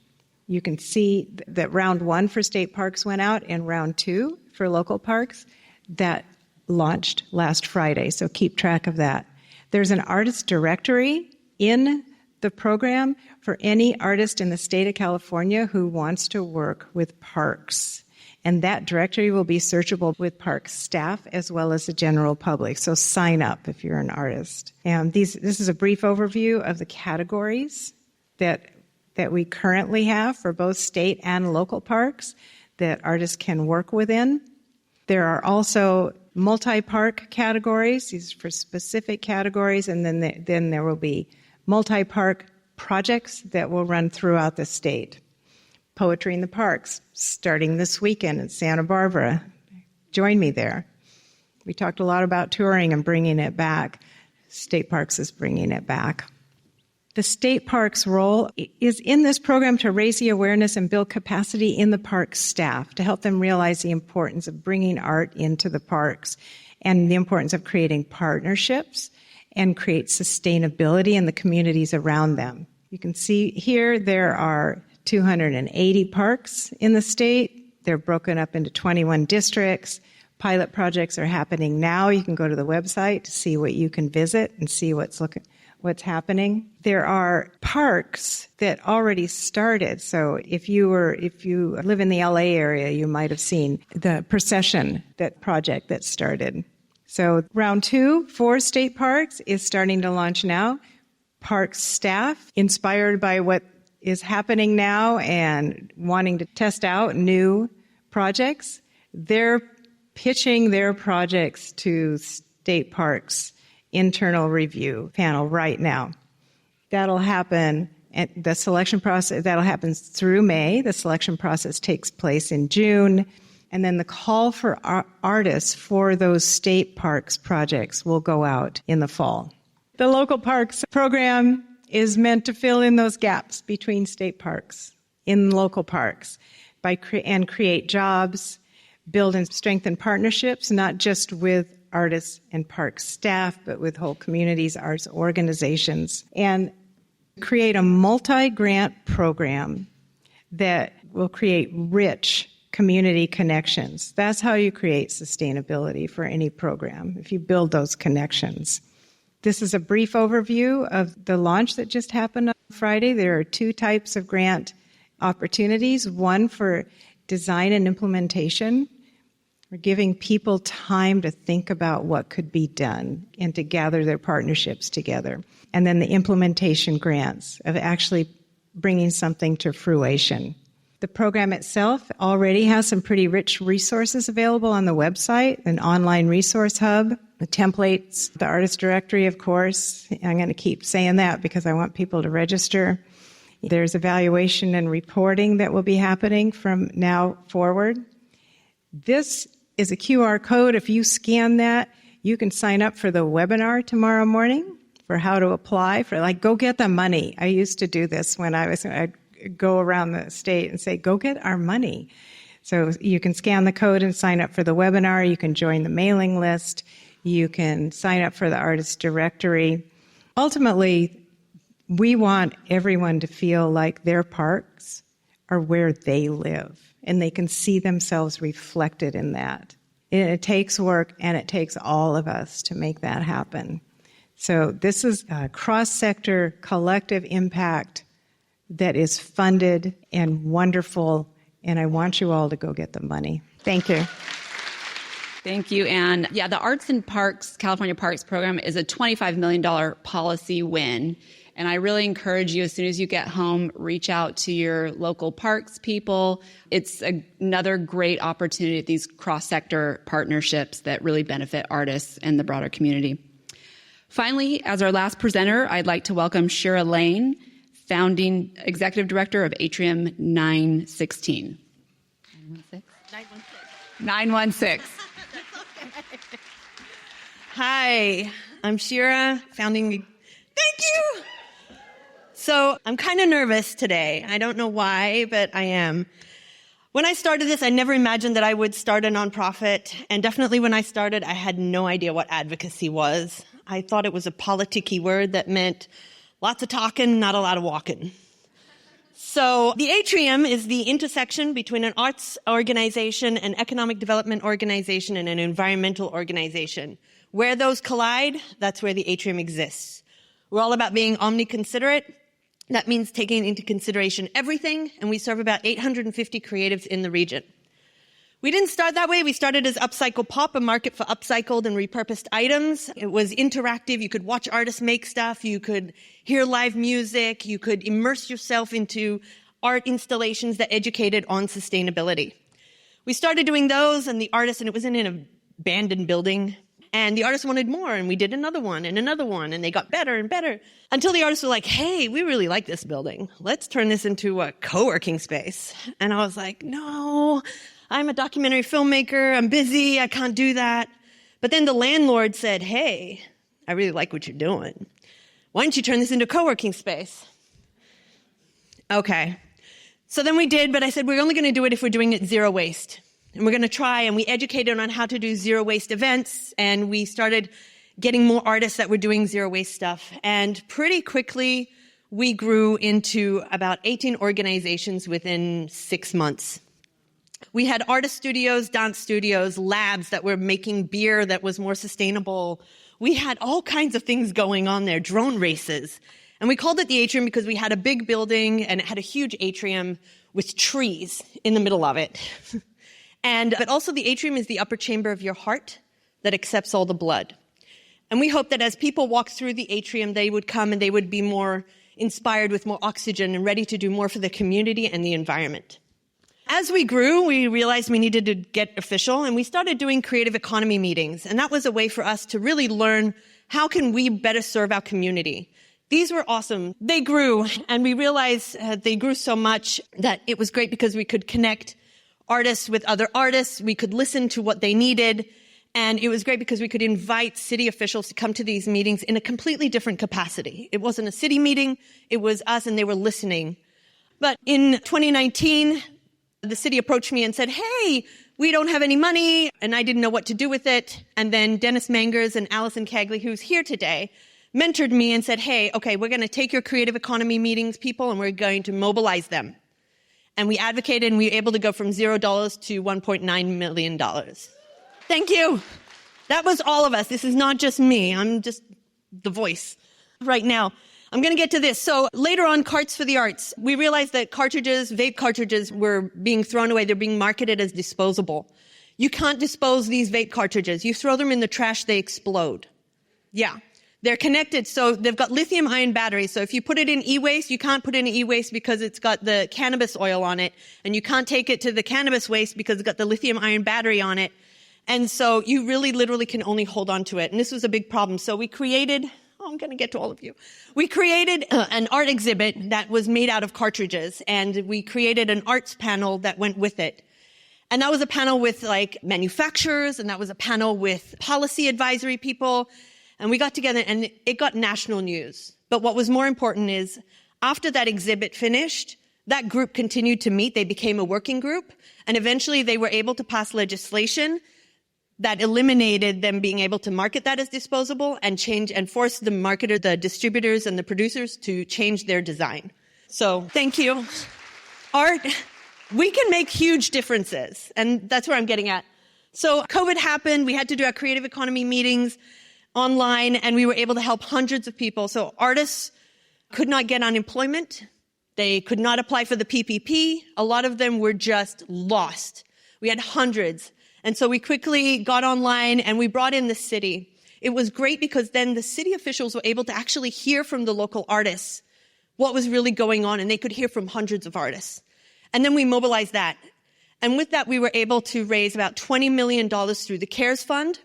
You can see that round 1 for state parks went out and round 2 for local parks that launched last Friday, so keep track of that. There's an artist directory in the program for any artist in the state of California who wants to work with parks. And that directory will be searchable with park staff as well as the general public. So sign up if you're an artist. And this is a brief overview of the categories that we currently have for both state and local parks that artists can work within. There are also multi-park categories. These are for specific categories. And then there will be multi-park projects that will run throughout the state. Poetry in the Parks, starting this weekend in Santa Barbara. Join me there. We talked a lot about touring and bringing it back. State Parks is bringing it back. The state parks role is in this program to raise the awareness and build capacity in the park staff to help them realize the importance of bringing art into the parks and the importance of creating partnerships and create sustainability in the communities around them. You can see here there are 280 parks in the state. They're broken up into 21 districts. Pilot projects are happening now. You can go to the website to see what you can visit and see what's happening. There are parks that already started. So if you live in the LA area, you might have seen the Procession, that project that started. So round 2 for state parks is starting to launch now. Park staff, inspired by what is happening now and wanting to test out new projects, they're pitching their projects to state parks internal review panel right now. That'll happen at the selection process. That'll happen through May. The selection process takes place in June. And then the call for artists for those state parks projects will go out in the fall. The local parks program is meant to fill in those gaps between state parks in local parks and create jobs, build and strengthen partnerships, not just with artists and park staff, but with whole communities, arts organizations, and create a multi-grant program that will create rich community connections. That's how you create sustainability for any program, if you build those connections. This is a brief overview of the launch that just happened on Friday. There are 2 types of grant opportunities, one for design and implementation. We're giving people time to think about what could be done and to gather their partnerships together. And then the implementation grants of actually bringing something to fruition. The program itself already has some pretty rich resources available on the website, an online resource hub, the templates, the artist directory, of course. I'm going to keep saying that because I want people to register. There's evaluation and reporting that will be happening from now forward. This is a QR code. If you scan that, you can sign up for the webinar tomorrow morning for how to apply for, go get the money. I used to do this when I'd go around the state and say, go get our money. So you can scan the code and sign up for the webinar. You can join the mailing list. You can sign up for the artist directory. Ultimately, we want everyone to feel like their parks are where they live, and they can see themselves reflected in that. It takes work, and it takes all of us to make that happen. So this is a cross-sector collective impact that is funded and wonderful, and I want you all to go get the money. Thank you. Thank you, Anne. Yeah, the Arts and Parks, California Parks program is a $25 million policy win. And I really encourage you, as soon as you get home, reach out to your local parks people. It's another great opportunity at these cross-sector partnerships that really benefit artists and the broader community. Finally, as our last presenter, I'd like to welcome Jennifer Laine, founding executive director of Atrium 916. 916. Hi, I'm Shira, founding. Thank you. So I'm kind of nervous today. I don't know why, but I am. When I started this, I never imagined that I would start a nonprofit. And definitely when I started, I had no idea what advocacy was. I thought it was a politicky word that meant lots of talking, not a lot of walking. So the Atrium is the intersection between an arts organization, an economic development organization, and an environmental organization. Where those collide, that's where the Atrium exists. We're all about being omni-considerate. That means taking into consideration everything, and we serve about 850 creatives in the region. We didn't start that way. We started as Upcycle Pop, a market for upcycled and repurposed items. It was interactive. You could watch artists make stuff. You could hear live music. You could immerse yourself into art installations that educated on sustainability. We started doing those, and the artists, and it was in an abandoned building, and the artists wanted more, and we did another one, and they got better and better, until the artists were like, hey, we really like this building. Let's turn this into a co-working space. And I was like, no, I'm a documentary filmmaker. I'm busy. I can't do that. But then the landlord said, hey, I really like what you're doing. Why don't you turn this into a co-working space? Okay. So then we did, but I said, we're only going to do it if we're doing it zero waste. And we're going to try, and we educated on how to do zero waste events, and we started getting more artists that were doing zero waste stuff. And pretty quickly, we grew into about 18 organizations within 6 months. We had artist studios, dance studios, labs that were making beer that was more sustainable. We had all kinds of things going on there, drone races. And we called it the Atrium because we had a big building, and it had a huge atrium with trees in the middle of it. But also the atrium is the upper chamber of your heart that accepts all the blood. And we hope that as people walk through the atrium, they would come and they would be more inspired with more oxygen and ready to do more for the community and the environment. As we grew, we realized we needed to get official, and we started doing creative economy meetings. And that was a way for us to really learn how can we better serve our community. These were awesome. They grew, and we realized they grew so much that it was great because we could connect artists with other artists. We could listen to what they needed. And it was great because we could invite city officials to come to these meetings in a completely different capacity. It wasn't a city meeting, it was us, and they were listening. But in 2019, the city approached me and said, hey, we don't have any money, and I didn't know what to do with it. And then Dennis Mangers and Allison Cagley, who's here today, mentored me and said, hey, okay, we're going to take your creative economy meetings, people, and we're going to mobilize them. And we advocated, and we were able to go from $0 to $1.9 million. Thank you. That was all of us. This is not just me. I'm just the voice right now. I'm going to get to this. So later on, Carts for the Arts. We realized that vape cartridges were being thrown away. They're being marketed as disposable. You can't dispose these vape cartridges. You throw them in the trash, they explode. Yeah. They're connected, so they've got lithium-ion batteries. So if you put it in e-waste, you can't put it in e-waste because it's got the cannabis oil on it. And you can't take it to the cannabis waste because it's got the lithium-ion battery on it. And so you really literally can only hold on to it. And this was a big problem. So we created... I'm going to get to all of you. We created an art exhibit that was made out of cartridges, and we created an arts panel that went with it. And that was a panel with like manufacturers, and that was a panel with policy advisory people. And we got together, and it got national news. But what was more important is after that exhibit finished, that group continued to meet. They became a working group, and eventually they were able to pass legislation that eliminated them being able to market that as disposable and force the marketer, the distributors, and the producers to change their design. So thank you. Art, we can make huge differences, and that's where I'm getting at. So COVID happened. We had to do our creative economy meetings online, and we were able to help hundreds of people. So artists could not get unemployment. They could not apply for the PPP. A lot of them were just lost. We had hundreds. And so we quickly got online and we brought in the city. It was great because then the city officials were able to actually hear from the local artists what was really going on, and they could hear from hundreds of artists. And then we mobilized that. And with that, we were able to raise about $20 million through the CARES Fund,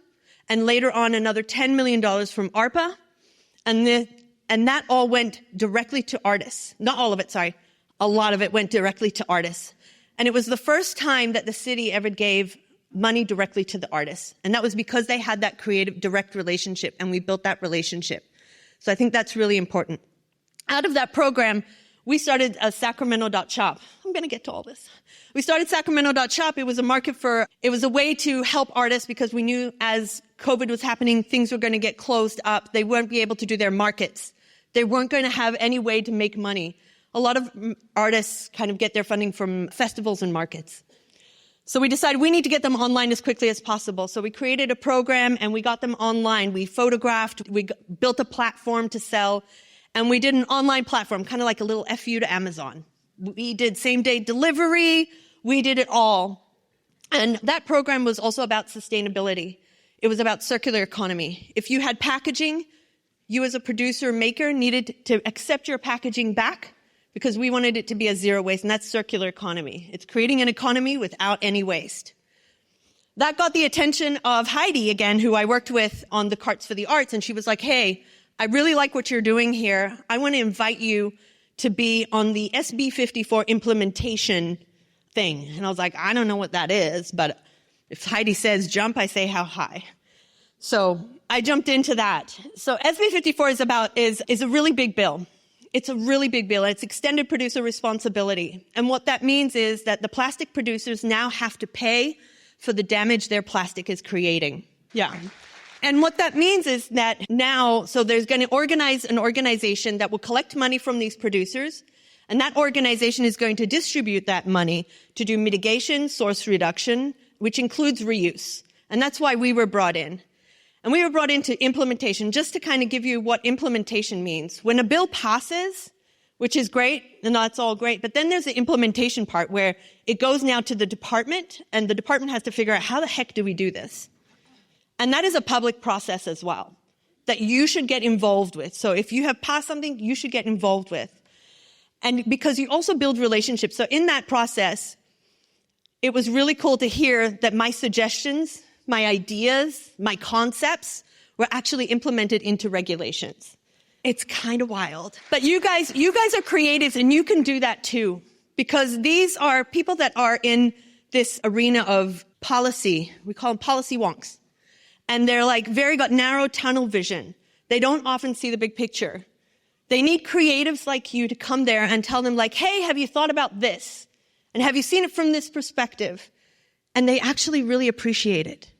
and later on another $10 million from ARPA. And that all went directly to artists. Not all of it, sorry. A lot of it went directly to artists. And it was the first time that the city ever gave money directly to the artists. And that was because they had that creative, direct relationship, and we built that relationship. So I think that's really important. Out of that program, we started a Sacramento.shop. I'm going to get to all this. We started Sacramento.shop. It was a way to help artists because we knew as COVID was happening, things were going to get closed up. They wouldn't be able to do their markets. They weren't going to have any way to make money. A lot of artists kind of get their funding from festivals and markets. So we decided we need to get them online as quickly as possible. So we created a program and we got them online. We photographed, we built a platform to sell, and we did an online platform, kind of like a little FU to Amazon. We did same-day delivery. We did it all. And that program was also about sustainability. It was about circular economy. If you had packaging, you as a producer or maker needed to accept your packaging back, because we wanted it to be a zero waste, and that's circular economy. It's creating an economy without any waste. That got the attention of Heidi, again, who I worked with on the Carts for the Arts, and she was like, hey, I really like what you're doing here. I want to invite you to be on the SB 54 implementation thing. And I was like, I don't know what that is, but if Heidi says jump, I say how high. So I jumped into that. So SB 54 is a really big bill. It's a really big bill. It's extended producer responsibility. And what that means is that the plastic producers now have to pay for the damage their plastic is creating. Yeah. And what that means is that now, so there's going to organize an organization that will collect money from these producers, and that organization is going to distribute that money to do mitigation, source reduction, which includes reuse. And that's why we were brought in. And we were brought into implementation just to kind of give you what implementation means. When a bill passes, which is great, and that's all great, but then there's the implementation part where it goes now to the department, and the department has to figure out how the heck do we do this? And that is a public process as well, that you should get involved with. So if you have passed something, you should get involved with. And because you also build relationships. So in that process, it was really cool to hear that my suggestions, my ideas, my concepts were actually implemented into regulations. It's kind of wild. But you guys are creatives, and you can do that too, because these are people that are in this arena of policy. We call them policy wonks. And they're like got narrow tunnel vision. They don't often see the big picture. They need creatives like you to come there and tell them like, hey, have you thought about this? And have you seen it from this perspective? And they actually really appreciate it.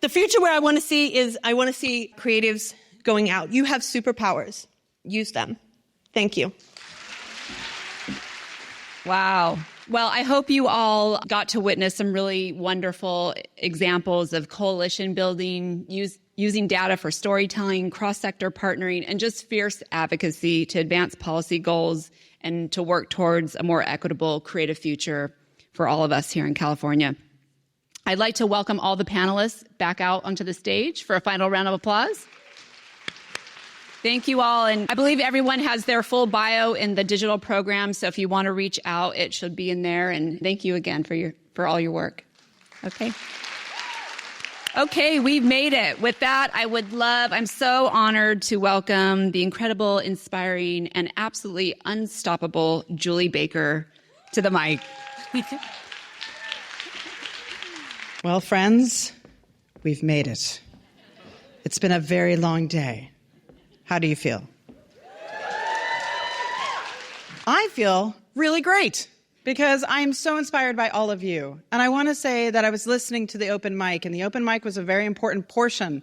The future where I want to see creatives going out. You have superpowers. Use them. Thank you. Wow. Well, I hope you all got to witness some really wonderful examples of coalition building, using data for storytelling, cross-sector partnering, and just fierce advocacy to advance policy goals and to work towards a more equitable, creative future for all of us here in California. I'd like to welcome all the panelists back out onto the stage for a final round of applause. Thank you all. And I believe everyone has their full bio in the digital program. So if you want to reach out, it should be in there. And thank you again for all your work. Okay, we've made it. With that, I'm so honored to welcome the incredible, inspiring, and absolutely unstoppable Julie Baker to the mic. Well, friends, we've made it. It's been a very long day. How do you feel? I feel really great because I'm so inspired by all of you. And I want to say that I was listening to the open mic, and the open mic was a very important portion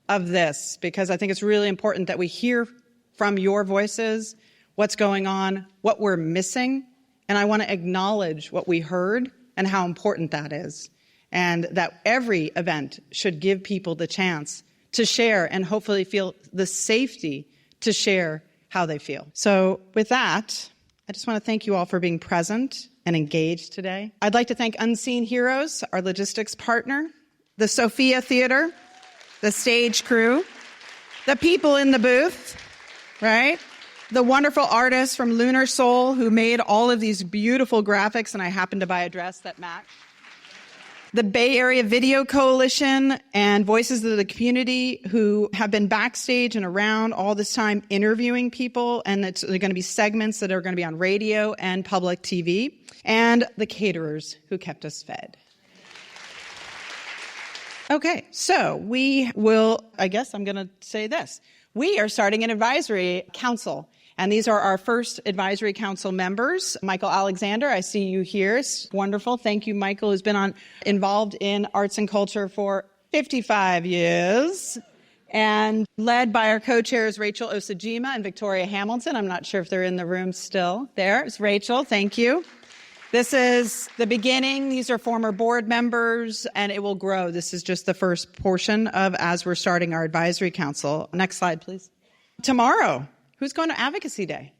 of this because I think it's really important that we hear from your voices what's going on, what we're missing, and I want to acknowledge what we heard and how important that is, and that every event should give people the chance to share and hopefully feel the safety to share how they feel. So with that, I just want to thank you all for being present and engaged today. I'd like to thank Unseen Heroes, our logistics partner, the Sophia Theater, the stage crew, the people in the booth, right? The wonderful artists from Lunar Soul who made all of these beautiful graphics, and I happened to buy a dress that matched. The Bay Area Video Coalition and Voices of the Community who have been backstage and around all this time interviewing people, and they're going to be segments that are going to be on radio and public TV, and the caterers who kept us fed. Okay, so we will, I guess I'm going to say this. We are starting an advisory council. And these are our first advisory council members. Michael Alexander, I see you here. It's wonderful. Thank you, Michael, who's been involved in arts and culture for 55 years. And led by our co-chairs, Rachel Osajima and Victoria Hamilton. I'm not sure if they're in the room still. There's Rachel. Thank you. This is the beginning. These are former board members, and it will grow. This is just the first portion of as we're starting our advisory council. Next slide, please. Tomorrow. Who's going to Advocacy Day?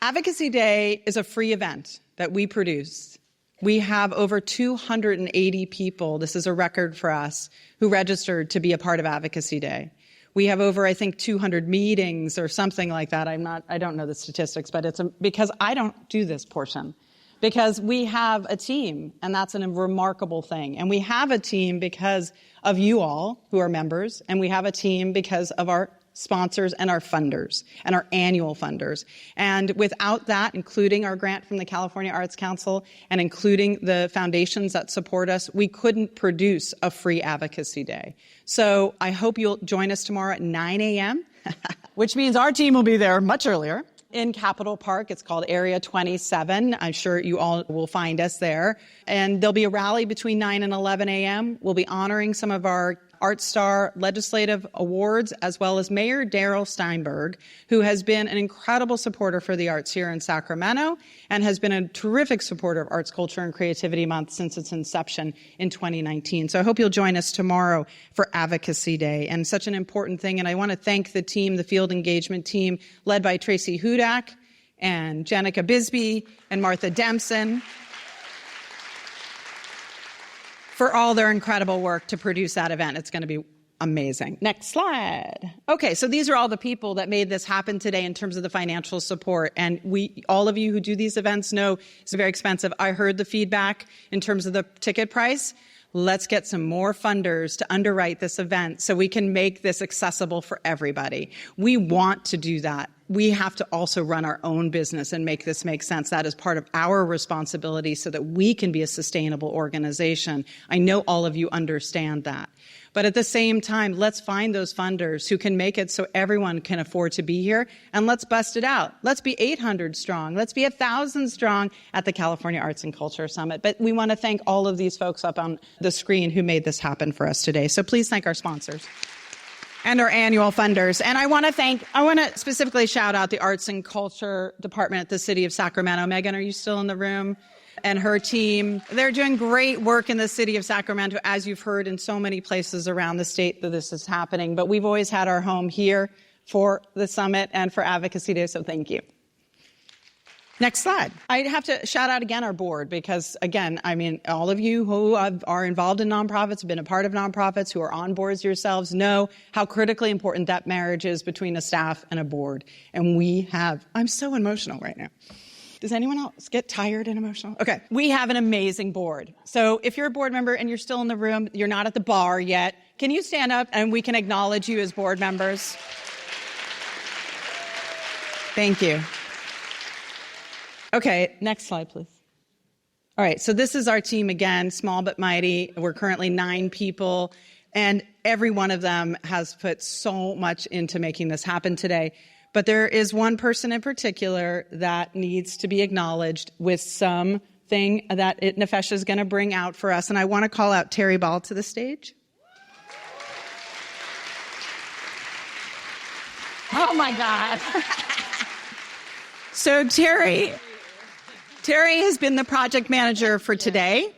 Advocacy Day is a free event that we produce. We have over 280 people, this is a record for us, who registered to be a part of Advocacy Day. We have over, I think, 200 meetings or something like that. I don't know the statistics, but it's because I don't do this portion. Because we have a team, and that's a remarkable thing. And we have a team because of you all who are members, and we have a team because of our sponsors and our funders and our annual funders. And without that, including our grant from the California Arts Council and including the foundations that support us, we couldn't produce a free Advocacy Day. So I hope you'll join us tomorrow at 9 a.m., which means our team will be there much earlier in Capitol Park. It's called Area 27. I'm sure you all will find us there. And there'll be a rally between 9 and 11 a.m. We'll be honoring some of our Art Star legislative awards, as well as Mayor Darrell Steinberg, who has been an incredible supporter for the arts here in Sacramento and has been a terrific supporter of Arts, Culture, and Creativity Month since its inception in 2019. So I hope you'll join us tomorrow for Advocacy Day, and such an important thing. And I want to thank the team, the field engagement team, led by Tracy Hudak and Jenica Bisbee and Martha Dempson, for all their incredible work to produce that event. It's going to be amazing. Next slide. Okay, so these are all the people that made this happen today in terms of the financial support. And all of you who do these events know it's very expensive. I heard the feedback in terms of the ticket price. Let's get some more funders to underwrite this event so we can make this accessible for everybody. We want to do that. We have to also run our own business and make this make sense. That is part of our responsibility so that we can be a sustainable organization. I know all of you understand that. But at the same time, let's find those funders who can make it so everyone can afford to be here, and let's bust it out. Let's be 800 strong. Let's be 1,000 strong at the California Arts and Culture Summit. But we want to thank all of these folks up on the screen who made this happen for us today. So please thank our sponsors and our annual funders. And I want to specifically shout out the Arts and Culture Department at the City of Sacramento. Megan, are you still in the room? And her team. They're doing great work in the city of Sacramento, as you've heard in so many places around the state that this is happening. But we've always had our home here for the summit and for Advocacy Day, so thank you. Next slide. I have to shout out again our board because, again, I mean, all of you who are involved in nonprofits, have been a part of nonprofits, who are on boards yourselves, know how critically important that marriage is between a staff and a board. And I'm so emotional right now. Does anyone else get tired and emotional? Okay. We have an amazing board. So if you're a board member and you're still in the room, you're not at the bar yet, can you stand up and we can acknowledge you as board members? Thank you. Okay, next slide, please. All right, so this is our team again, small but mighty. We're currently 9 people, and every one of them has put so much into making this happen today. But there is one person in particular that needs to be acknowledged with something that Nefesha is going to bring out for us. And I want to call out Terry Ball to the stage. Oh, my God. So Terry has been the project manager for today.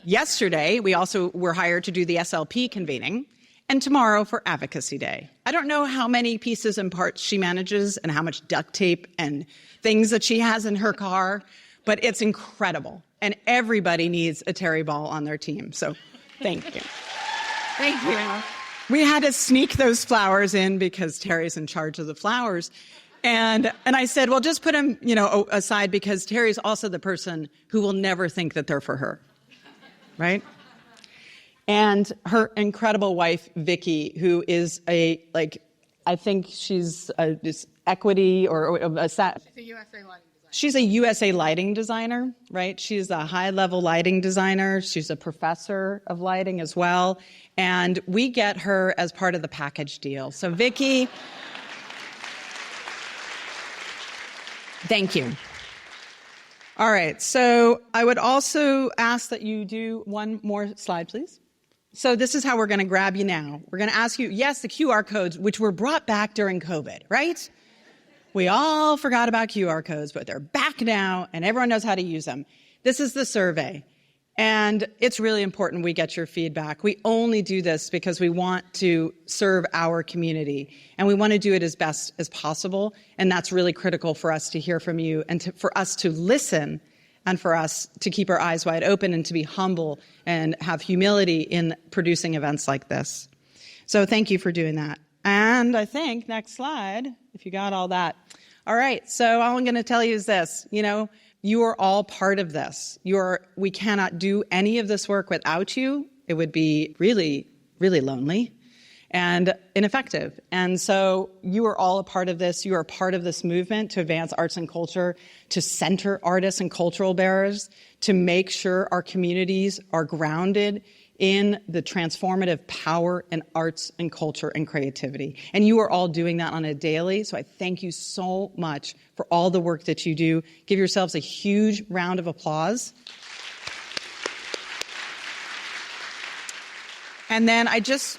Yesterday, we also were hired to do the SLP convening. And tomorrow for Advocacy Day. I don't know how many pieces and parts she manages and how much duct tape and things that she has in her car, but it's incredible. And everybody needs a Terry Ball on their team. So thank you. Thank you. We had to sneak those flowers in because Terry's in charge of the flowers. And I said, well, just put them, aside because Terry's also the person who will never think that they're for her. Right? And her incredible wife, Vicky, who is I think she's this equity or a USA lighting designer. She's a USA lighting designer, right? She's a high-level lighting designer. She's a professor of lighting as well. And we get her as part of the package deal. So Vicky, thank you. All right, so I would also ask that you do one more slide, please. So this is how we're going to grab you now. We're going to ask you, yes, the QR codes, which were brought back during COVID, right? We all forgot about QR codes, but they're back now, and everyone knows how to use them. This is the survey, and it's really important we get your feedback. We only do this because we want to serve our community, and we want to do it as best as possible, and that's really critical for us to hear from you and for us to listen and for us to keep our eyes wide open and to be humble and have humility in producing events like this. So thank you for doing that. And I think, next slide, if you got all that. All right, so all I'm going to tell you is this. You are all part of this. We cannot do any of this work without you. It would be really, really lonely and ineffective. And so you are all a part of this. You are a part of this movement to advance arts and culture, to center artists and cultural bearers, to make sure our communities are grounded in the transformative power in arts and culture and creativity. And you are all doing that on a daily. So I thank you so much for all the work that you do. Give yourselves a huge round of applause. And then I just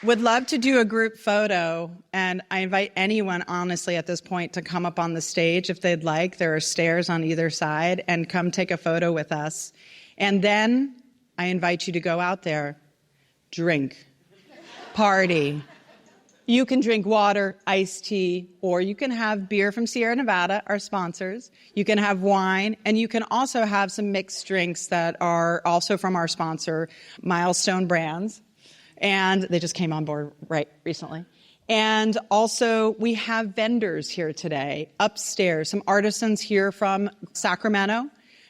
would love to do a group photo, and I invite anyone, honestly, at this point to come up on the stage if they'd like. There are stairs on either side, and come take a photo with us. And then I invite you to go out there, drink, party. You can drink water, iced tea, or you can have beer from Sierra Nevada, our sponsors. You can have wine, and you can also have some mixed drinks that are also from our sponsor, Milestone Brands. And they just came on board recently. And also, we have vendors here today, upstairs, some artisans here from Sacramento,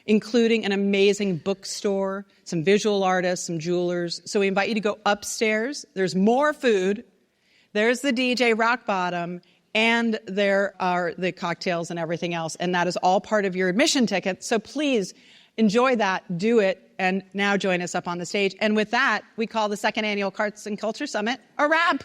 including an amazing bookstore, some visual artists, some jewelers. So we invite you to go upstairs. There's more food. There's the DJ Rock Bottom, and there are the cocktails and everything else. And that is all part of your admission ticket. So please, enjoy that, do it, and now join us up on the stage. And with that, we call the second annual Arts and Culture Summit a wrap.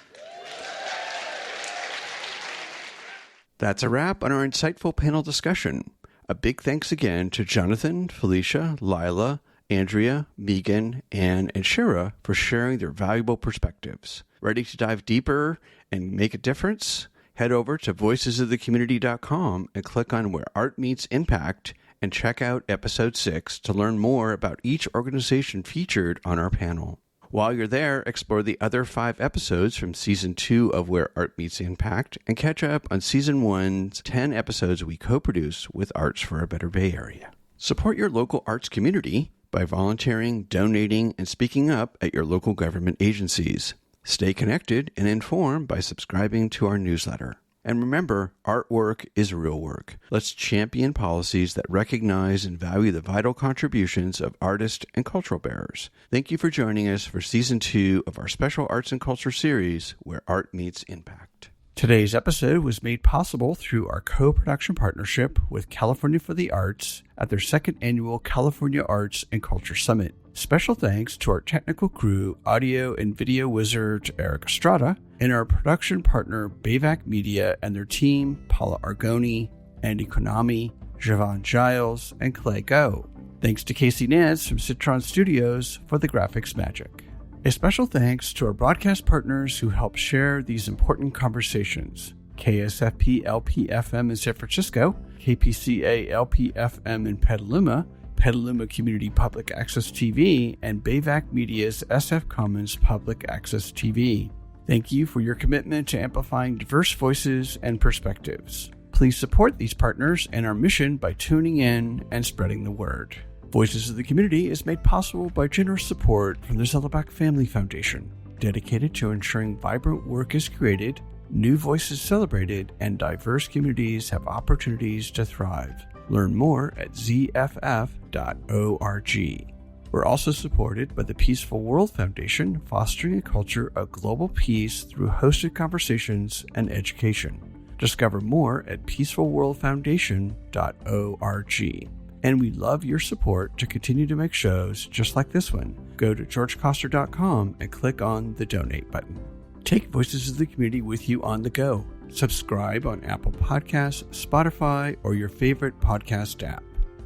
That's a wrap on our insightful panel discussion. A big thanks again to Jonathan, Felicia, Lila, Andrea, Megan, Anne, and Shira for sharing their valuable perspectives. Ready to dive deeper and make a difference? Head over to voicesofthecommunity.com and click on Where Art Meets Impact and check out episode 6 to learn more about each organization featured on our panel. While you're there, explore the other 5 episodes from Season 2 of Where Art Meets Impact and catch up on Season 1's 10 episodes we co-produce with Arts for a Better Bay Area. Support your local arts community by volunteering, donating, and speaking up at your local government agencies. Stay connected and informed by subscribing to our newsletter. And remember, artwork is real work. Let's champion policies that recognize and value the vital contributions of artists and cultural bearers. Thank you for joining us for Season 2 of our special Arts and Culture series, Where Art Meets Impact. Today's episode was made possible through our co-production partnership with California for the Arts at their second annual California Arts and Culture Summit. Special thanks to our technical crew, audio and video wizard Eric Estrada, and our production partner, Bayvac Media, and their team, Paula Argoni, Andy Konami, Javon Giles, and Clay Go. Thanks to Casey Nance from Citron Studios for the graphics magic. A special thanks to our broadcast partners who help share these important conversations. KSFP LP-FM in San Francisco, KPCA LP-FM in Petaluma, Petaluma Community Public Access TV, and Bayvac Media's SF Commons Public Access TV. Thank you for your commitment to amplifying diverse voices and perspectives. Please support these partners and our mission by tuning in and spreading the word. Voices of the Community is made possible by generous support from the Zellerbach Family Foundation, dedicated to ensuring vibrant work is created, new voices celebrated, and diverse communities have opportunities to thrive. Learn more at zff.org. We're also supported by the Peaceful World Foundation, fostering a culture of global peace through hosted conversations and education. Discover more at peacefulworldfoundation.org. And we'd love your support to continue to make shows just like this one. Go to georgecoster.com and click on the donate button. Take Voices of the Community with you on the go. Subscribe on Apple Podcasts, Spotify, or your favorite podcast app.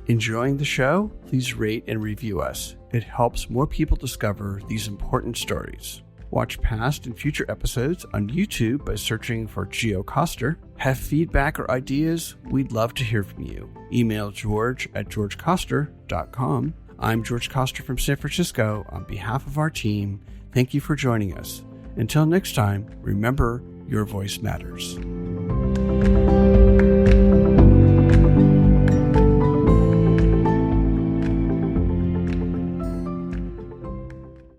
Enjoying the show? Please rate and review us. It helps more people discover these important stories. Watch past and future episodes on YouTube by searching for Geo Coster. Have feedback or ideas? We'd love to hear from you. Email george@georgecoster.com. I'm George Coster from San Francisco. On behalf of our team, thank you for joining us. Until next time, remember, your voice matters.